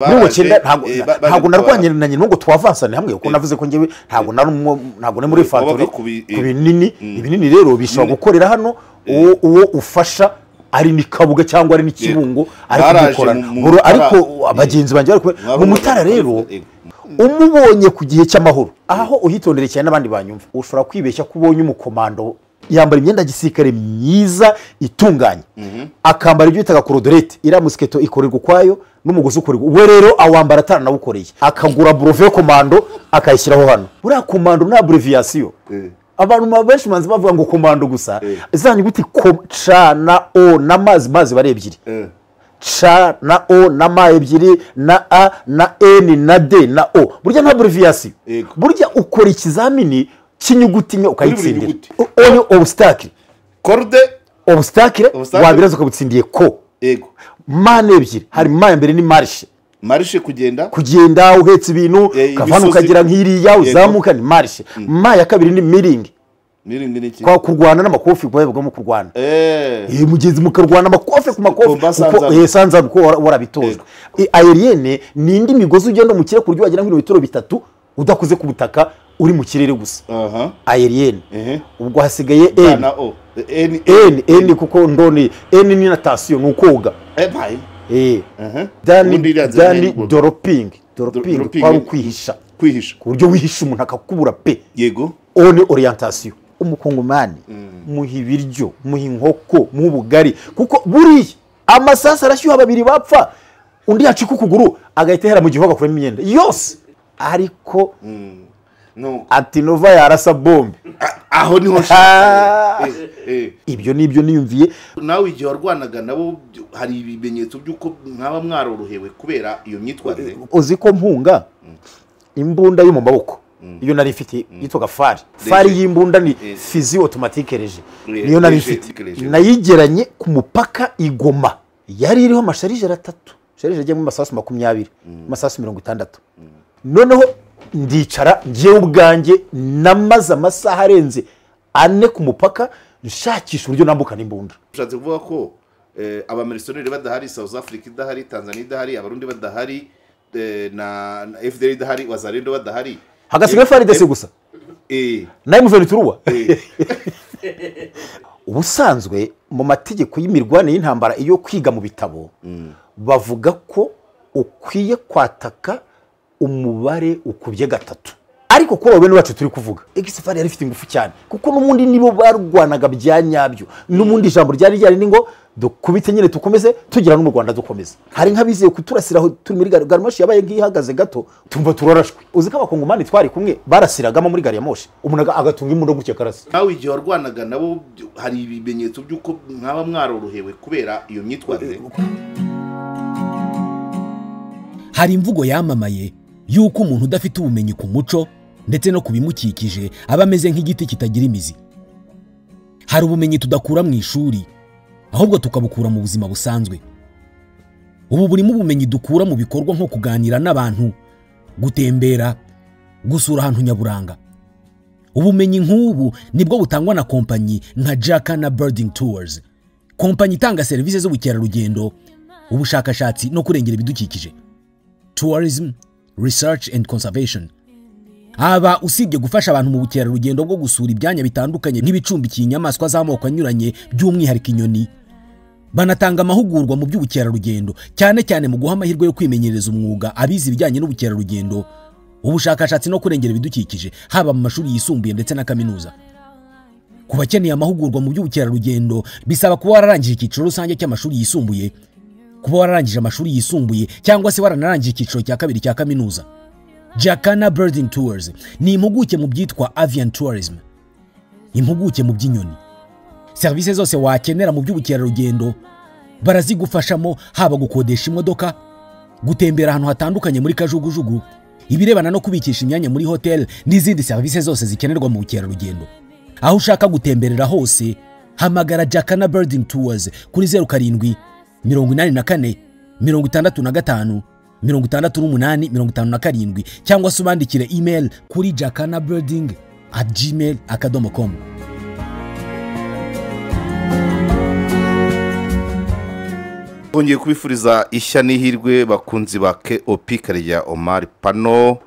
N'uwo cyenda ntago narwanye na nyine ngo twavansane hamwe uko navuze ko ngewe ntago ne muri factory ibinini rero bishobora gukorera hano uwo ufasha ari ni Kabuga cyangwa ari ni Kibungo ari gukorana ariko abagenzi banje mu Mutara rero umubonye ku gihe cy'amahoro aho uhitondere cyane n'abandi banyumva ushobora kwibeshya kubonye umukomando yambara imyenda gisirikare myiza itunganye akambara ibyo bitaga korodorete ira musketo ikorerwa kwayo n'umugozi ukorerwa we rero awambara atana nawukoreye akagura brevet komando akayishyiraho hano buriya komando na abbreviation abantu benshi manzi bavuga ngo komando gusa zanyu guti cha na o na mazi bare ebyiri cha na o na ma ebyiri na a na n na d na o burya nta abbreviation burya ukora ikizamini kinyuguti nyo ukayitsindira only obstacle corde obstacle wabiraza ukabutsindiye ko yego mane ebyiri hari ma mbere ni marche kugenda uhetse ibintu kavana ukagira nkiriya uzamuka ni marche ma ya kabiri ni miring niki kwa kurwana n'amakofi kwebwa mu kurwana mugenzi mukarwana amakofi ku makofi kuko sanza uko warabitojwe aérienne ni indi migozi ugenda mu kirere kuryo wagira nk'ibitoro bitatu udakuze ku butaka uri mu kirere gusa aérienne ubwo hasigaye n kuko ndoni n ni natation nukoga dani dropping kwa kwihisha ku buryo wihisha umuntu akakubura pe yego one orientation umukongomani muhibiryo muhinkoko mubugari kuko buri amasasa arashyuha babiri bapfa undi yacika ukuguru agahita hera mu gihoga kure imyenda yose ariko no ati nova yarasa bombe aho niho ibyo nibyo niyumviye nawe igihe warwanaga nabo hari ibimenyetso by'uko nkaba mwarorohewe kubera iyo myitwarire uzi ko mpunga imbunda yo mu maboko iyo nari mfite yitwaga fari y'imbunda ni fusil automatique léger niyo nari mfite nayigeranye ku mupaka Igoma yari iriho amasharije 3 sharije ajya mu masasu 20 masasu 60 noneho ndicara ngiye ubwanjye namaze amasaha arenze ane ku mupaka nshakisha uburyo nambuka n'imbunda ushatse kuvuga ko abamercenaires badahari South Africa idahari Tanzania idahari abarundi badahari na FDL idahari wazalendo badahari hagasigaye FARDC gusa nayo muvenituruwa ubusanzwe mu mategeko y'imirwane y'intambara iyo kwiga mu bitabo bavuga ko ukwiye kwataka umubare ukubye 3 ariko ko bene bacu turi kuvuga exfari yari ifite ingufu cyane kuko n'umundi nibo barwanaga byanyabyo n'umundi jambo ryari ni ngo dukubite nyine tukomeze tugira no mu Rwanda dukomeze hari nk'abizeye kuturasiraho turi muri gariyamoshi yabaye ngihagaze gato tumva turarashwe uzi ko abakongomani twari kumwe barasiragamo muri gariyamoshi umuntu agatunga imundo gutya karasi nawe igihe warwanaga nabo hari ibimenyetso by'uko nkaba mwarorohewe kubera iyo myitwarire hari imvugo yamamaye yuko umuntu udafite ubumenyi ku muco ndetse no kubimukikije aba ameze nk'igiti kitagira imizi hari ubumenyi tudakura mu ishuri ahubwo tukabukura mu buzima busanzwe ubu burimo ubumenyi dukura mu bikorwa nko kuganira n'abantu gutembera gusura ahantu nyaburanga ubumenyi nk'ubu nibwo butangwa na kompanyi nka Jacana Birding Tours kompanyi itanga serivisi z'ubukerarugendo ubushakashatsi no kurengera ibidukikije tourism research and conservation aba usibye gufasha abantu mu bukerarugendo bwo gusura ibyanya bitandukanye nk'ibicumbikiye inyamaswa z'amoko anyuranye by'umwihariko inyoni banatanga amahugurwa mu by'ubukerarugendo cyane cyane mu guha amahirwe yo kwimenyereza umwuga abizi ibijyanye n'ubukerarugendo ubushakashatsi no kurengera ibidukikije haba mu mashuri yisumbuye ndetse na kaminuza ku bakeneye amahugurwa mu by'ubukerarugendo bisaba kuba wararangije icyiciro rusange cy'amashuri yisumbuye kuba wararangije amashuri yisumbuye cyangwa se waranarangije icyiciro cya kabiri cya kaminuza Jacana Birding Tours ni impuguke mu byitwa avian tourism impuguke mu by'inyoni serivisi zose wakenera mu by'ubukerarugendo barazigufashamo haba gukodesha imodoka gutembera ahantu hatandukanye muri kajugujugu ibirebana no kubikisha imyanya muri hotel n'izindi serivisi zose zikenerwa mu bukerarugendo aho ushaka gutemberera hose hamagara Jacana Birding Tours kuri 07 84 65 68 cyangwa se ubandikire email kuri jacanabirding@gmail.com. twongeye kubifuriza ishya n'ihirwe bakunzi ba KOP Karegeya Omar Pano,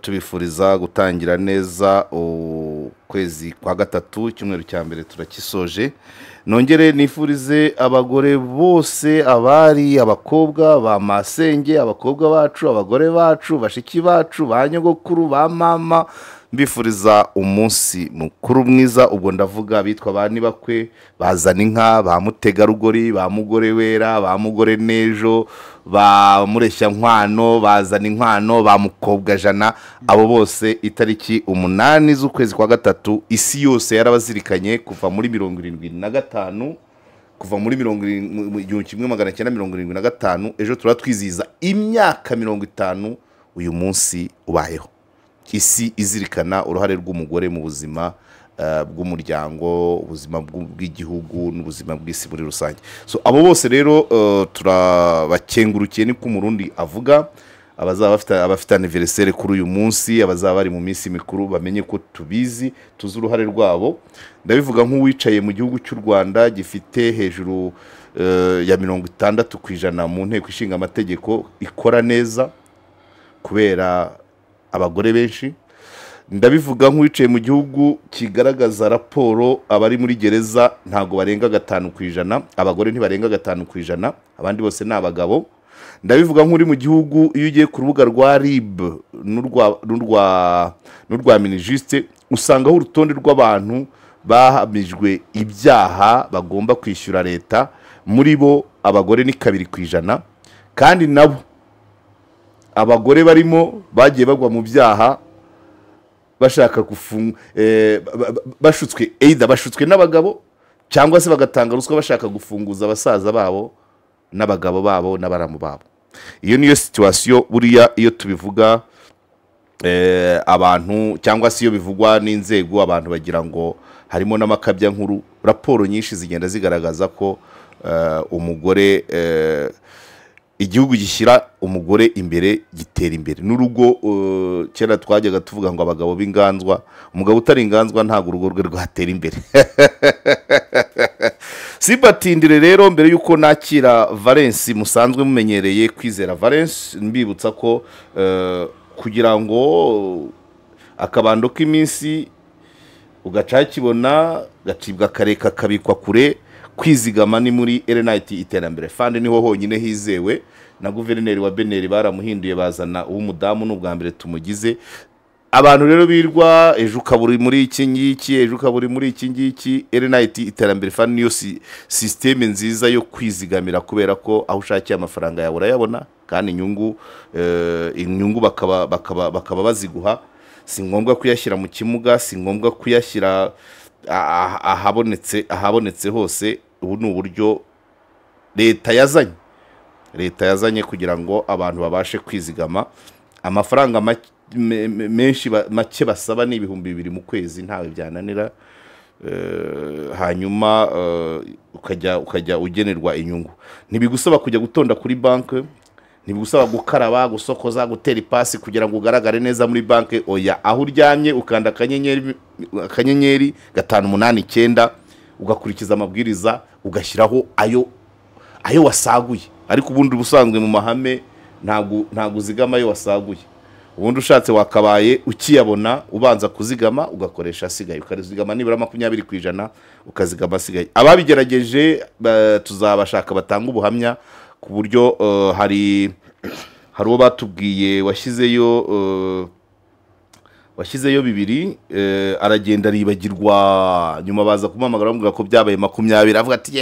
tubifuriza gutangira neza ukwezi kwa gatatu, icyumweru cya mbere turakisoje. Nongere nifurize abagore bose, abari, abakobwa ba masenge, abakobwa bacu, abagore bacu, bashiki bacu, ba nyogokuru, ba mama, mbifuriza umunsi mukuru mwiza. Ubwo ndavuga bitwa bani bakwe, bazana inka, ba mutegarugori, ba mugore wera, ba mugore nejo, ba mureshya nkwano, bazana inkwano, ba mukobwa jana. Abo bose itariki 8 z'ukwezi kwa gatatu isi yose yarabazirikanye kuva muri 75, kuva muri 1975. Ejo turatwizihiza imyaka 50 uyu munsi ubayeho. Isi izirikana uruhare rw'umugore mu buzima bw'umuryango, ubuzima bw'igihugu n'ubuzima bw'isi muri rusange. So abo bose rero turabakengurukiye ni ko umurundi avuga. Abafite anniversaire kuri uyu munsi, abazaba bari mu minsi mikuru, bamenye ko tubizi, tuzi uruhare rwabo. Ndabivuga nk'uwicaye mu gihugu cy'u Rwanda gifite hejuru ya 60% mu nteko ishinga amategeko ikora neza kubera abagore benshi. Ndabivuga nk'uwicaye mu gihugu kigaragaza raporo abari muri gereza ntago barenga 5%, abagore ntibarenga 5%, abandi bose ni abagabo. Ndabivuga nk'uri mu gihugu iyo ugiye ku rubuga rwa RIB n'urwa Minijust usangaho urutonde rw'abantu bahamijwe ibyaha bagomba kwishyura leta, muri bo abagore ni 2%, kandi nabo abagore barimo bagiye bagwa mu byaha bashaka bashutswe, either bashutswe n'abagabo cyangwa se bagatanga ruswa bashaka gufunguza abasaza babo n'abagabo babo n'abaramu babo. Iyo niyo situation buriya iyo tubivuga abantu cyangwa se iyo bivugwa n'inzego, abantu bagira ngo harimo n'amakabya nkuru. Raporo nyinshi zigenda zigaragaza ko umugore, igihugu gishyira umugore imbere gitera imbere. N'urugo kera twajyaga tuvuga ngo abagabo b'inganzwa, umugabo utari inganzwa ntago urugo rwe rwatera imbere. Sibatindire rero mbere yuko nakira Valence musanzwe mumenyereye Kwizera Valence, mbibutsa ko kugira ngo akabando k'iminsi ugacakibona gacibwa kareka kabikwa kure, kwizigama ni muri Erenite Iterambere Fund niho honyine hizewe. Na guverineri wa Beneri baramuhinduye bazana uw'umudamu n'ubwa mbere tumugize. Abantu rero birwa ejo kaburi muri iki ngiki, ejo kaburi muri iki ngiki. Erenite Iterambere Fund niyo systeme nziza yo kwizigamira, kubera ko aho ushakiye amafaranga yawe urayabona, kandi inyungu bakaba baziguha. Si ngombwa kuyashyira mu kimuga, si ngombwa kuyashyira ahabonetse hose. Ubu ni uburyo leta yazanye kugira ngo abantu babashe kwizigama. Amafaranga make basaba ni 2,000 mu kwezi, ntawe byananira. Hanyuma ukajya ugenerwa inyungu. Ntibigusaba kujya gutonda kuri banke, ntibigusaba gukaraba, gusokoza, gutera ipasi kugira ngo ugaragare neza muri banke. Oya, aho uryamye ukanda akanyenyeri 589 ugakurikiza amabwiriza, ugashyiraho ayo wasaguye. Ariko ubundi ubusanzwe mu mahame ntago uzigama ayo wasaguye. Ubundi ushatse wakabaye ukiyabona ubanza kuzigama ugakoresha asigaye, ukazigama nibura 20% ukazigama asigaye. Ababigerageje tuzabashaka batanga ubuhamya ku buryo hari uwo batubwiye washyizeyo 2 aragenda aribagirwa, nyuma baza kumamagara bamubwira ko byabaye 20, avuga ati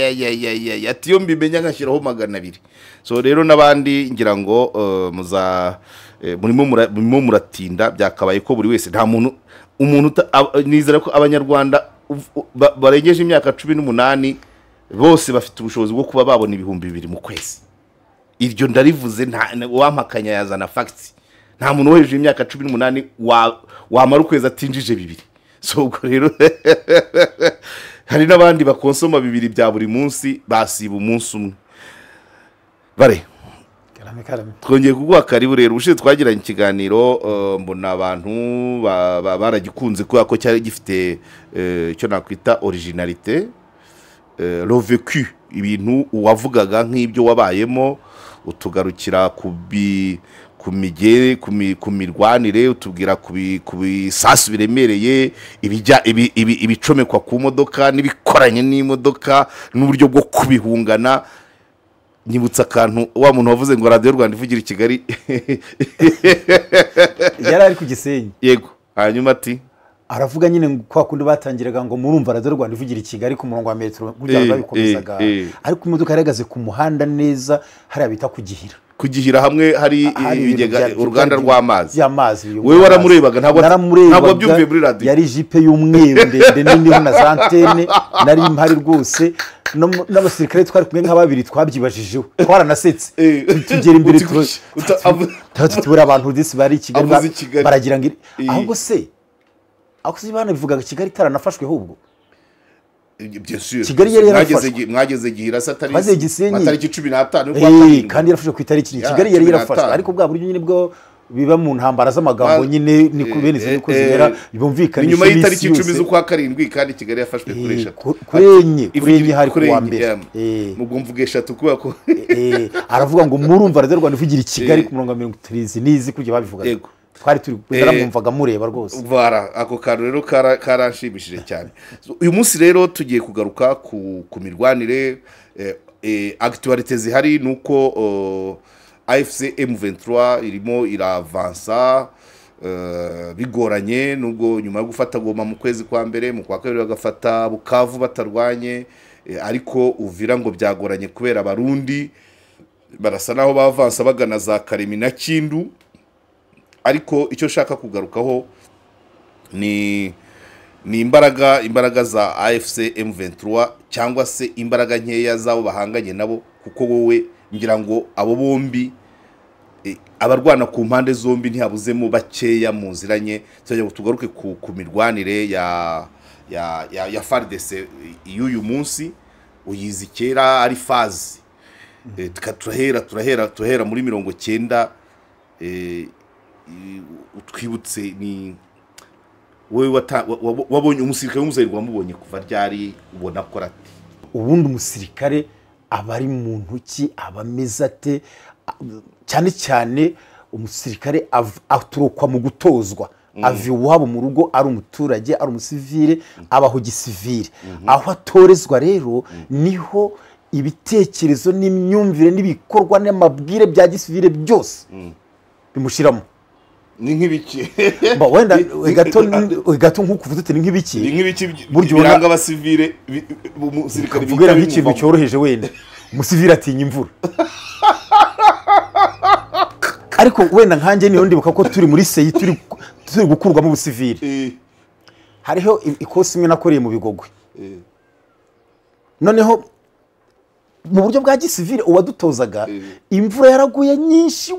ati yo mbimenya nkashyiraho 200. So rero nabandi ngira ngo murimo muratinda, byakabaye ko buri wese, nta umuntu nizera ko abanyarwanda barengeje imyaka 18 bose bafite ubushobozi bwo kuba babona 2,000 mu kwezi. Iryo ndarivuze, wampakanya yazana facts. Nta muntu wejeje imyaka 18 wamara ukwezi atinjije 2. So ubwo rero hari n'abandi bakonsoma 2 bya buri munsi, basiba umunsi umwe. Bare twongeye kuguha karibu rero. Ubushize twagiranye ikiganiro, mbona abantu baragikunze kubera ko cyari gifite icyo nakwita originalité, le vécu ibintu uwavugaga nk'ibyo wabayemo, utugarukira ku mirwanire, utubwira ku bisasu biremereye, ibicomekwa ku modoka n'ibikoranye n'imodoka n'uburyo bwo kubihungana. Nyibutsa akantu wa muntu wavuze ngo radiyo Rwanda ivugira i Kigali yari ari ku Gisenyi. Yego, hanyuma ati aravuga nyine kwa kundi batangiraga ngo murumva radiyo Rwanda ivugira i Kigali ku murongo wa metero burya babikomezaga, ariko imodoka yaragaze ku muhanda neza hariya bita kugihira hamwe hari ibigega uruganda rw'amazi y'amazi. Wewe waramurebaga? Ntabwo byumviye muri radiyo. Yari jipe y'umweru ndende nini na zantene, nari mpari rwose, n'abasirikare twari kumwe nka babiri twabyibajijeho, twaranasetse tugera imbere tubura abantu disi bari i Kigali baragira ngo ahubwo se bana bivugaga Kigali itaranafashwe ahubwo Kigali yari yarafashwe. Mwageze Gihira satari Gisenyi matariki 15 kandi yarafashwe ku itariki Kigali yari yarafashwe, ariko bwa buryo nyine bwo biba mu ntambara z'amagambo nyine ni kubenize niko zimera bumvikana nyuma y'itariki 10 z'ukwa karindwi, kandi Kigali yafashwe kuri 3 kurenye hari kuwa mbere mubwo mvuge 3 kuba ko aravuga ngo murumva radiyo Rwanda ivugira i Kigali ku murongo wa 30 nizi kujya babivuga. Twari turi ndaramwumvaga mureba rwose. Vara ako kantu rero karanshimishije cyane. Uyu munsi rero tugiye kugaruka ku mirwanire, actualité zihari nuko AFC M23 irimo iravansa bigoranye, nubwo nyuma yo gufata Goma mu kwezi kwa mbere, mu kwa kabiri bagafata Bukavu batarwanye, ariko Uvira ngo byagoranye kubera abarundi barasa naho bavansa bagana za Karemi na Kindu. Ariko icyo shaka kugarukaho ni imbaraga za AFC M23 cyangwa se imbaraga nkeya zabo bahanganye nabo, kuko wowe ngira ngo abo bombi abarwana ku mpande zombi ntihabuzemo bakeya mu nziranye. Tujya tugaruke ku mirwanire ya FARDC y'uyu munsi, uyizi kera ari fazi turahera muri 90. Utwibutse ni wewe wabonye umusirikare w'umuzayirwa wamubonye kuva ryari, ubona ko ati ubundi umusirikare abari mu ntuki abameze ate? Cyane cyane umusirikare aturukwa mu gutozwa, ava iwabo mu rugo ari umuturage, ari umusivire, abaho gisivire. Aho atorezwa rero niho ibitekerezo n'imyumvire n'ibikorwa n'amabwire bya gisivire byose bimushiramo. Ni nk'ibiki wenda gato nk'uko uvuze ni nk'ibiki biranga abasivire umusirikare bivugira nk'ikintu cyoroheje. Wenda umusivire atinya imvura, ariko wenda nkanjye niyo ndibuka ko turi muri seyi turi gukurwamo ubusivire. Hariho ikosi imwe nakoreye mu Bigogwe, noneho mu buryo bwa gisivire uwadutozaga imvura yaraguye nyinshi,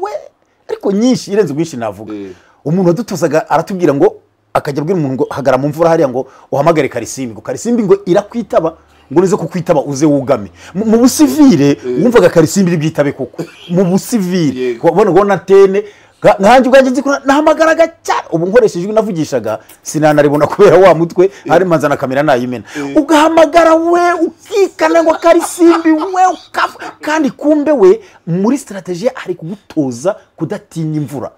ariko nyinshi irenze ubwinshi navuga. Umuntu wadutozaga aratubwira ngo akajya abwira umuntu ngo hagara mu mvura hariya ngo uhamagare Karisimbi, ngo Karisimbi ngo irakwitaba, ngo nize kukwitaba uze wugame. Mu busivire wumvaga Karisimbi iri bwitabe koko mu busivire ubona tene nkanjye ubwanjye nzi ko nahamagaraga cyane. Ubu nkoresheje navugishaga sinanaribona kubera wa mutwe hari manza na kamera nayimena, ugahamagara we ukikana ngo Karisimbi we kandi kumbe we muri strategie ari kugutoza kudatinya imvura.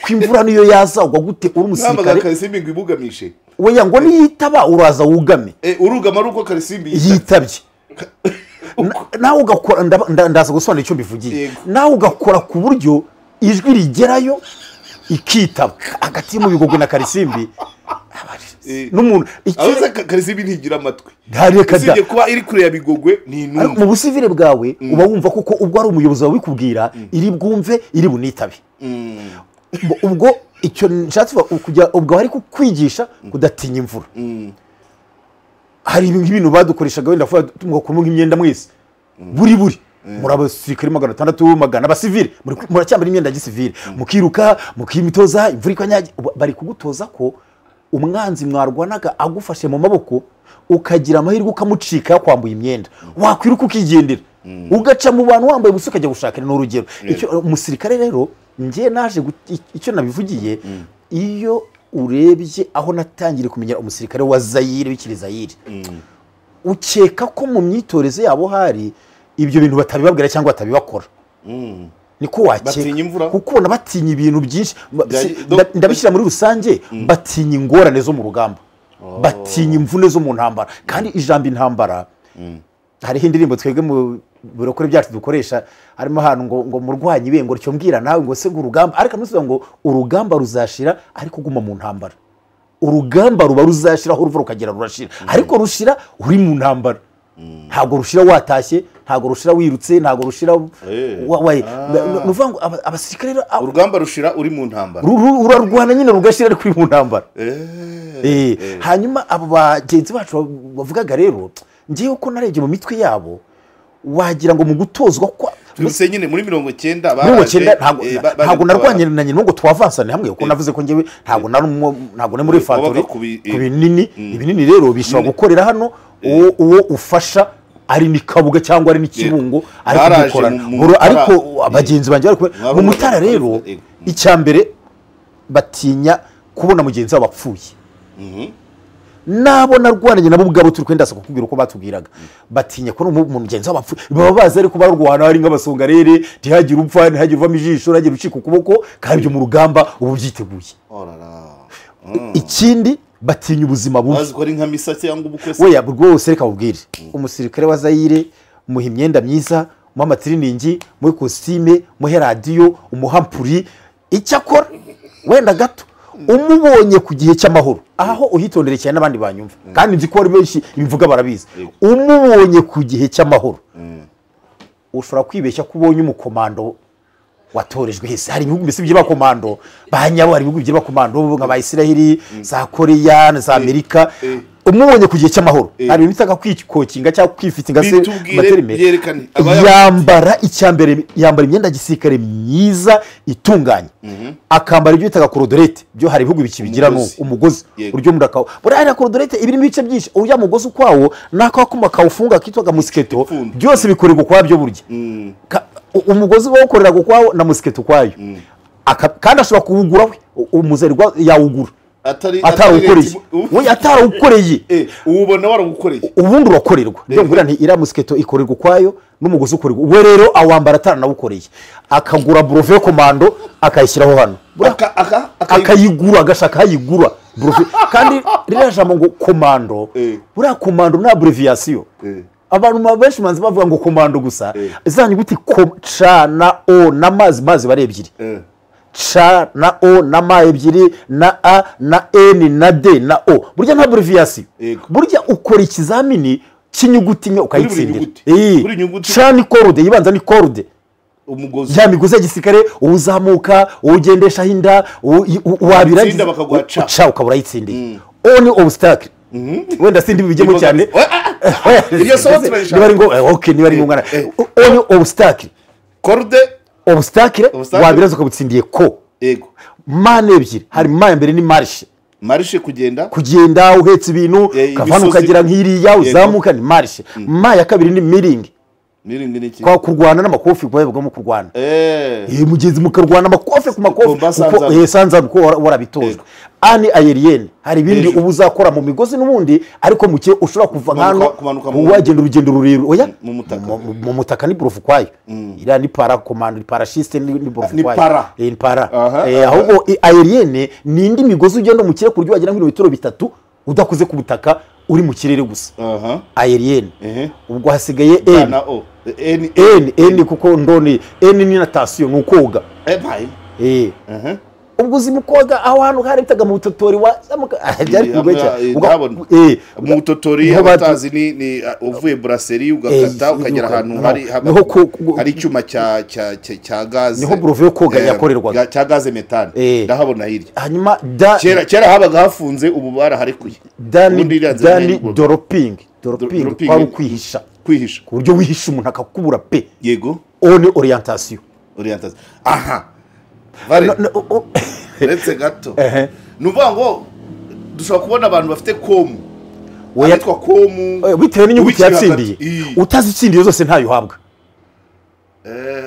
Kwimvura niyo yaza ugwa gute uri umusirikare Karisimbi ngo ibugamishe we ngo niyitaba uraza wugame. Urugama ruko Karisimbi yitabye nawe ugakora ndaza gusobanura icyo mbivugiye. Nawe ugakora ku buryo ijwi rigerayo ikitaba hagati mu Bigogwe na Karisimbi. N'umuntu abaza Karisimbi ntigira amatwi, usibye kuba iri kure ya Bigogwe ni numva. Mu busivire bwawe uba wumva kuko ubwo ari umuyobozi wawe bikubwira iri bwumve iri bunitabe. Ubwo icyo nshatse kujya ubwo ari kukwigisha kudatinya imvura. Hari ibintu badukoreshaga wenda tumugakuramo nk'imyenda mwese buri muri abasirikare 600 magana abasivile muracyambara imyenda ya gisivile, mukiruka mukimitoza imvura ikanyage. Bari kugutoza ko umwanzi mwarwanaga agufashe mu maboko ukagira amahirwe ukamucika kwambuye imyenda, wakwiruka ukigendera ugaca mu bantu wambaye ubusa ukajya gushaka. Ni urugero icyo umusirikare rero ngiye naje icyo nabivugiye. Iyo urebye aho natangire kumenya umusirikare wa Zaire w'ikiri Zaire, ukeka ko mu myitorezo yabo hari ibyo bintu batabibabwira cyangwa batabibakora niko wakeka kuko ubona batinya ibintu byinshi ndabishyira muri rusange batinya ingorane zo mu rugamba batinya imvune zo mu ntambara kandi ijambo intambara hariho indirimbo twebwe mu birokore byacu dukoresha harimo ahantu ngo murwanyi be ngo cyo mbwira nawe ngo se urugamba ariko amusubiza ngo urugamba ruzashira ariko guma mu ntambara urugamba ruba ruzashira aho ruva rukagera rurashira ariko rushira uri mu ntambara ntabwo rushira watashye ntabwo rushira wirutse ntabwo rushira nuvuga ngo abasirikare urugamba rushira uri mu ntambara urarwana nyine rugashira ariko uri mu ntambara hanyuma abo bagenzi bacu bavugaga rero ngewe ko narebye mu mitwe yabo wagira ngo mu gutozwa kwa tubise nyine muri 90 baraje ntabwo narwanye na nyine ngo twavansane hamwe uko navuze ko ngewe ntabwo ne muri factory ku binini rero bishobora gukorera hano uwo ufasha ari ni kabuga cyangwa ari ni kibungo ariko gukorana ariko abagenzi banje mu mutara rero icyambere batinya kubona mugenzi wabo apfuye nabo narwananye nabo ubwabo turi kwenda kukubwira uko batubwiraga batinya ko mugenzi wabo apfuye baba bazi ariko barwana ari nk'abasongarere ntihagire upfa ntihagire uvamo ijisho ntihagire ucika ukuboko kandi mu rugamba ubu byiteguye ikindi batinya ubuzima bubi bazi ko ari nka misa cyangwa ubukwe oya rwose reka ubwire umusirikare wa Zaire muha imyenda myiza muha amatiriningi muha kositime muha radiyo umuha mpuri icyo akora wenda gato umubonye ku gihe cy'amahoro aho uhitondere cyane n'abandi banyumva kandi nzi ko ari benshi imvuga barabizi umubonye ku gihe cy'amahoro ushobora kwibeshya ko ubonye umukomando watorejwe hese hari ibihugu mbese by'abakomando banyabo hari ibihugu by'abakomando nka Israeli za Korea za Amerika umubonye ku gihe cy'amahoro hari ibitaka kwikokinga cyangwa kwifitinga se materime yambara icyambere yambara imyenda gisirikare myiza itunganye akambara ibyo bitaga korodorete byo hari ibihugu bikibigira no umugozi uryo murakaho buraya korodorete ibirimo ibice byinshi uya mugozi kwawo nako akuma kawufunga kitwaga musiketo byose bikorerwa kwa byo burya umugozi wo gukorera gukwawo na musiketo kwayo kandi ashobora kuwugura we umuzerwa yawugura atarawukoreye ubona waragukoreye ubundi urakorerwa rero ngira nti ira musiketo ikorerwa kwayo n'umugozi ukorerwa we rero awambara ataranawukoreye akagura brove komando akayishyiraho hano akayigura agashaka hayigura brove kandi rero jambo ngo komando buriya komando na abbreviation abantu benshi manzi bavuga ngo komando gusa zanyu guti ca na o na mazi bare ebyiri ca na o na ma ebyiri na a na n na d na o burya nta abbreviation burya ukora ikizamini cy'inyuguti nke ukayitsindira ca ni corde yibanza ni corde umugozi ya migozi ya gisirikare uzamuka ugendesha hinda wabiragiza ca ukabura yitsindiye o ni obstacle wenda sindi bijyemo cyane iyo sohotse niba ngo okay niba ari ngwana oni obstacle corde obstacle wabiraza ukabutsindiye ko yego mane ebyiri hari mane mbere ni marche kugenda uhetse ibintu kavana ukagira nk'iriya uzamuka ni marche ma ya kabiri ni miring kwa kurwana n'amakofi bwo mu kurwana mugenzi mukarwana amakofi ku makofi uko sanza uko warabitojwe ani aerienne hari ibindi ubu uzakora mu migozi n'ubundi ariko muke ushobora kuva nkano wagenda urugendo rurero oya mu mutaka ni prof kwayo ira ni para command ni parachiste ni prof kwayo ni para ahubwo aerienne ni indi migozi ugenda mu kirere kuryo wagira nk'ibitoro bitatu udakuze ku butaka uri mu kirere gusa aerienne ubwo hasigaye n kuko ndoni n ni natation nukoga ubwo zimukoga aho hano hari bitaga mu butotori wa byari kugwecha mu butotori abatazi ni uvuye brasserie ugakata ukagera ahantu hari icyuma cya gaze niho brove yo koga yakorerwaga cya gaze metane ndahabona hirya hanyuma kera habaga hafunze ubu barahari dani droping kwa kwihisha ku buryo wihisha umuntu akakubura pe yego one orientation aha uretse gato nuvuga ngo dushobora kubona abantu bafite komu witwa komu bitewe n'inyuguti yatsindiye utazitsindiye zose ntayo uhabwa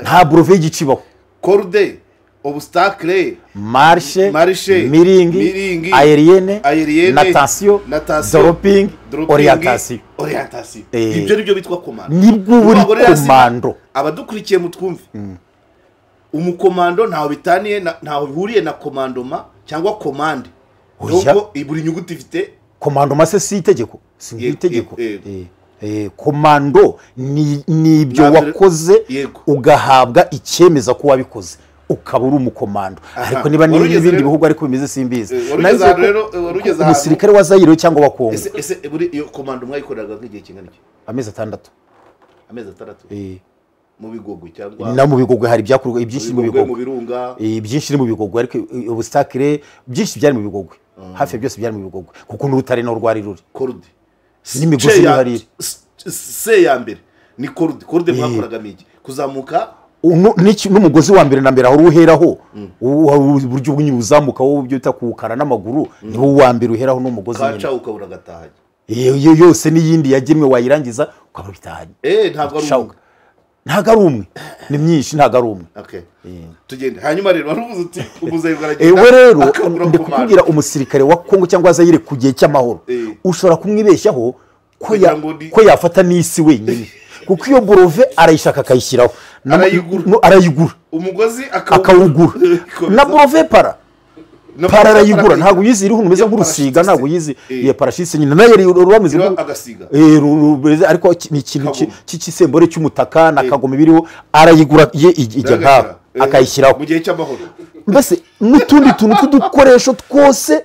nta brove y'igicibaho corde obstacle, marche, marche, miringi, aérienne, natation, dropping, orientation. Ibyo nibyo bitwa komando. Nibwo buri komando. Abadukurikiye mutwumve. Umukomando ntaho bitaniye ntaho bihuriye na komandoma cyangwa komande. Nuko iburi nyuguti ifite komandoma se si itegeko. Si itegeko. Komando ni ibyo wakoze ugahabwa icyemeza ko wabikoze ukaba uri umukomando. Ariko niba n'ibindi bihugu ariko bimeze simbizi. Umusirikare wa Zaire cyangwa wa Kongo. Ese buri iyo komando mwayikoraga nk'igihe kingana iki? Amezi 6. Amezi 6. Mu bigogwe cyangwa na mu bigogwe hari byakurwa ibyinshi mu bigogwe mu birunga ibyinshi mu bigogwe ariko obstacle byinshi byari mu bigogwe hafi byose byari mu bigogwe kuko n'urutare no rwari ruri corde n'imigozi hari se ya mbere ni corde mwakoraga miki kuzamuka n'umugozi wa mbere na mbere aho ruheraho uburyo bw'uzamuka wo byo utakukara n'amaguru niho wa mbere uheraho n'umugozi nyine kaca ukabura gatahanye iyo yose n'iyindi yagemwe wayirangiza ukaba bitahanye ntabwo ari umwe ni myinshi ntabwo ari umwe tugende hanyuma rero waruvuze uti umuzayi baragenda rero ndikubwira umusirikare wa Kongo cyangwa Zaire ku gihe cy'amahoro ushobora kumwibeshyaho ko yafata n'isi wenyine kuko iyo brove arayishaka akayishyiraho arayigura umugozi akawugura na brove para arayigura ntabwo uyizi iriho umeze nk'urusiga ntabwo uyizi iyo parashise nyine nayo rubameze nk'agasiga ariko ni ikintu cy'ikisembore cy'umutaka na kagome biriho arayigura ijya nkaho akayishyiraho mu gihe cy'amahoro mbese n'utundi tuntu tw'udukoresho twose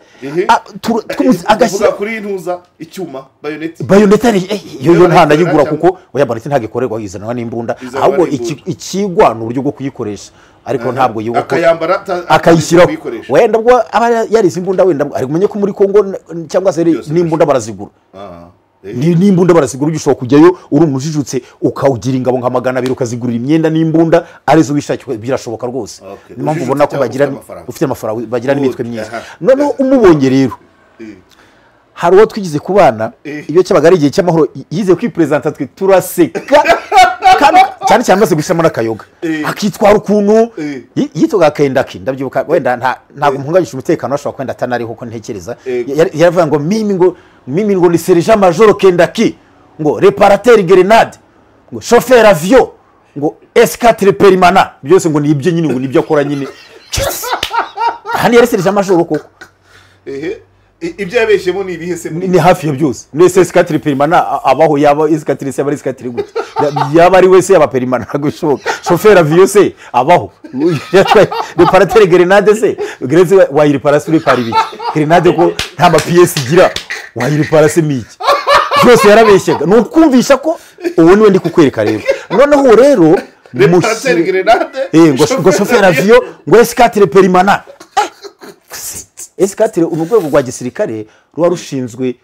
agashyira kuri intuza icyuma bayoneta yo ntanayigura kuko oya baretse ntagikorerwa yizanwa n'imbunda ahubwo ikigwa ni uburyo bwo kuyikoresha ariko ntabwo yuko akayambara akayishyiraho wenda bwo aba yarize imbunda wenda ari kumenye ko muri Kongo cyangwa se n'imbunda barazigura n'imbunda barazigura ushobora kujyayo uri umujijutse ukawugira ingabo nka 200 ukazigurira imyenda n'imbunda arizo wishakiye birashoboka rwose nimpamvu ubona ko bagira ufite amafaranga bagira n'imitwe myinshi noneho umubonye rero hari uwo twigize kubana iyo cyabaga ari igihe cy'amahoro yize kwipresenta twe turaseka cyane cyane maze gushiramo n'akayoga akitwara ukuntu yitoga Kendaki ndabyibuka wenda ntabwo mpunganyisha umutekano ashobora kwenda atanariho ko ntekereza yaravuga ngo mimi ngo ni sergent major Kendaki ngo reparateur grenade ngo chauffeur avion ngo S4 permanent byose ngo ni ibyo nyine ngo nibyo akora nyine hani yari sergent major koko ibyo yabeshyemo ni ibihese ni hafi ya byose nese S4 permanent abaho yaba S4 se abari S4 gute yaba ari wese yaba permanent gushoboka chauffeur avion se abaho reparateur grenade se grenade wayiripara suri pari biki grenade ko nta ma pièce igira wayiripara se miki byose yarabeshyaga nukumvisha ko uwo niwe ndi kukwereka rero noneho rero reparateur grenade ngo chauffeur avion ngo S4 permanent S4 urwego rwa gisirikare ruba rushinzwe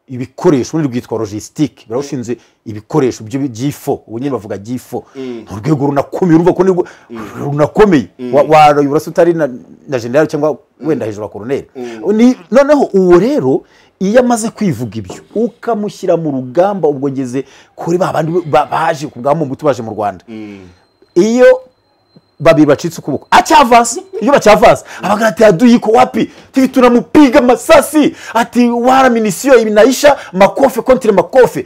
ibikoresho muri rwitwa logistique barushinzwe ibikoresho byo byifo ubunye bavuga gifo urwego runakomeye urumva ko nibwo runakomeye wa utari na general cyangwa wenda hejuru wa colonel noneho uwo rero iyo amaze kwivuga ibyo ukamushyira mu rugamba ubwo ngeze kuri babandi baje kubwamo mutu baje mu Rwanda iyo babiri bacitse ukuboko acyavasa iyo bacyavasa abagati aduyiko wapi tivi tunamupiga masasi ati wara minisiyo ibinaisha makofe contre makofe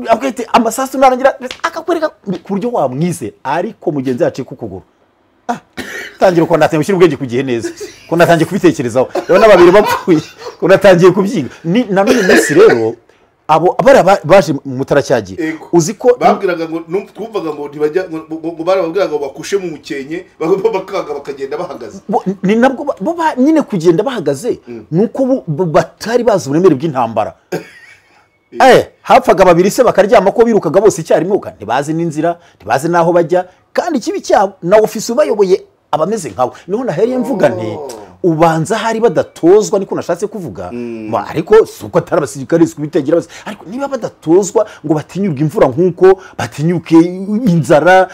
abwete amasasi narangira akakwereka ku buryo wamwize ariko mugenzi yacika ukuguru tangira ko natangiye gushyira ubwenge kugihe neza ko natangiye kubitekerezaho rero nababiri bapfuye ko natangiye kubyiga ni nanone munsi rero abo baje mutaracyagiye uzi ko babwiraga ngo twumvaga ngo ntibajya ngo barababwiraga ngo bakushe mu mukenye bakaga bakagenda bahagaze ni nabwo bo nyine kugenda bahagaze nuko batari bazi uburemere bw'intambara hapfaga babiri se bakaryama ko birukaga bose icyarimwe uka ntibazi n'inzira ntibazi naho bajya kandi kibi cyabo na ofisi ubayoboye abameze nkawe niho naheriye mvuga nti ubanza hari badatozwa niko nashatse kuvuga ariko suko atari abasirikare kubitegira bose ariko niba badatozwa ngo batinyurwe imvura nkuko batinyuke inzara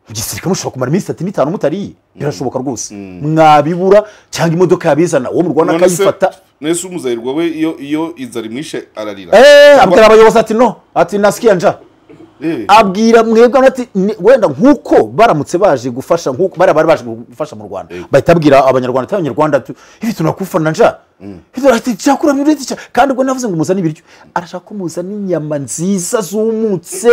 igisirikare mushobora kumara iminsi 35 mutariye birashoboka rwose mwabibura cyangwa imodoka yabizana uwo mu Rwanda akayifata nese umuzayirwa we iyo inzara imwishe ararira abwira abayobozi ati no ati nasikia nja abwira mwebwe ati wenda nkuko baramutse baje gufasha nkuko bari baje gufasha mu Rwanda bahita abwira abanyarwanda abanyarwanda ibi tunakufana nja ati cyakura biretse kandi ubwo navuze ngo muzane ibiryo arashaka kumuzana inyama nziza zumutse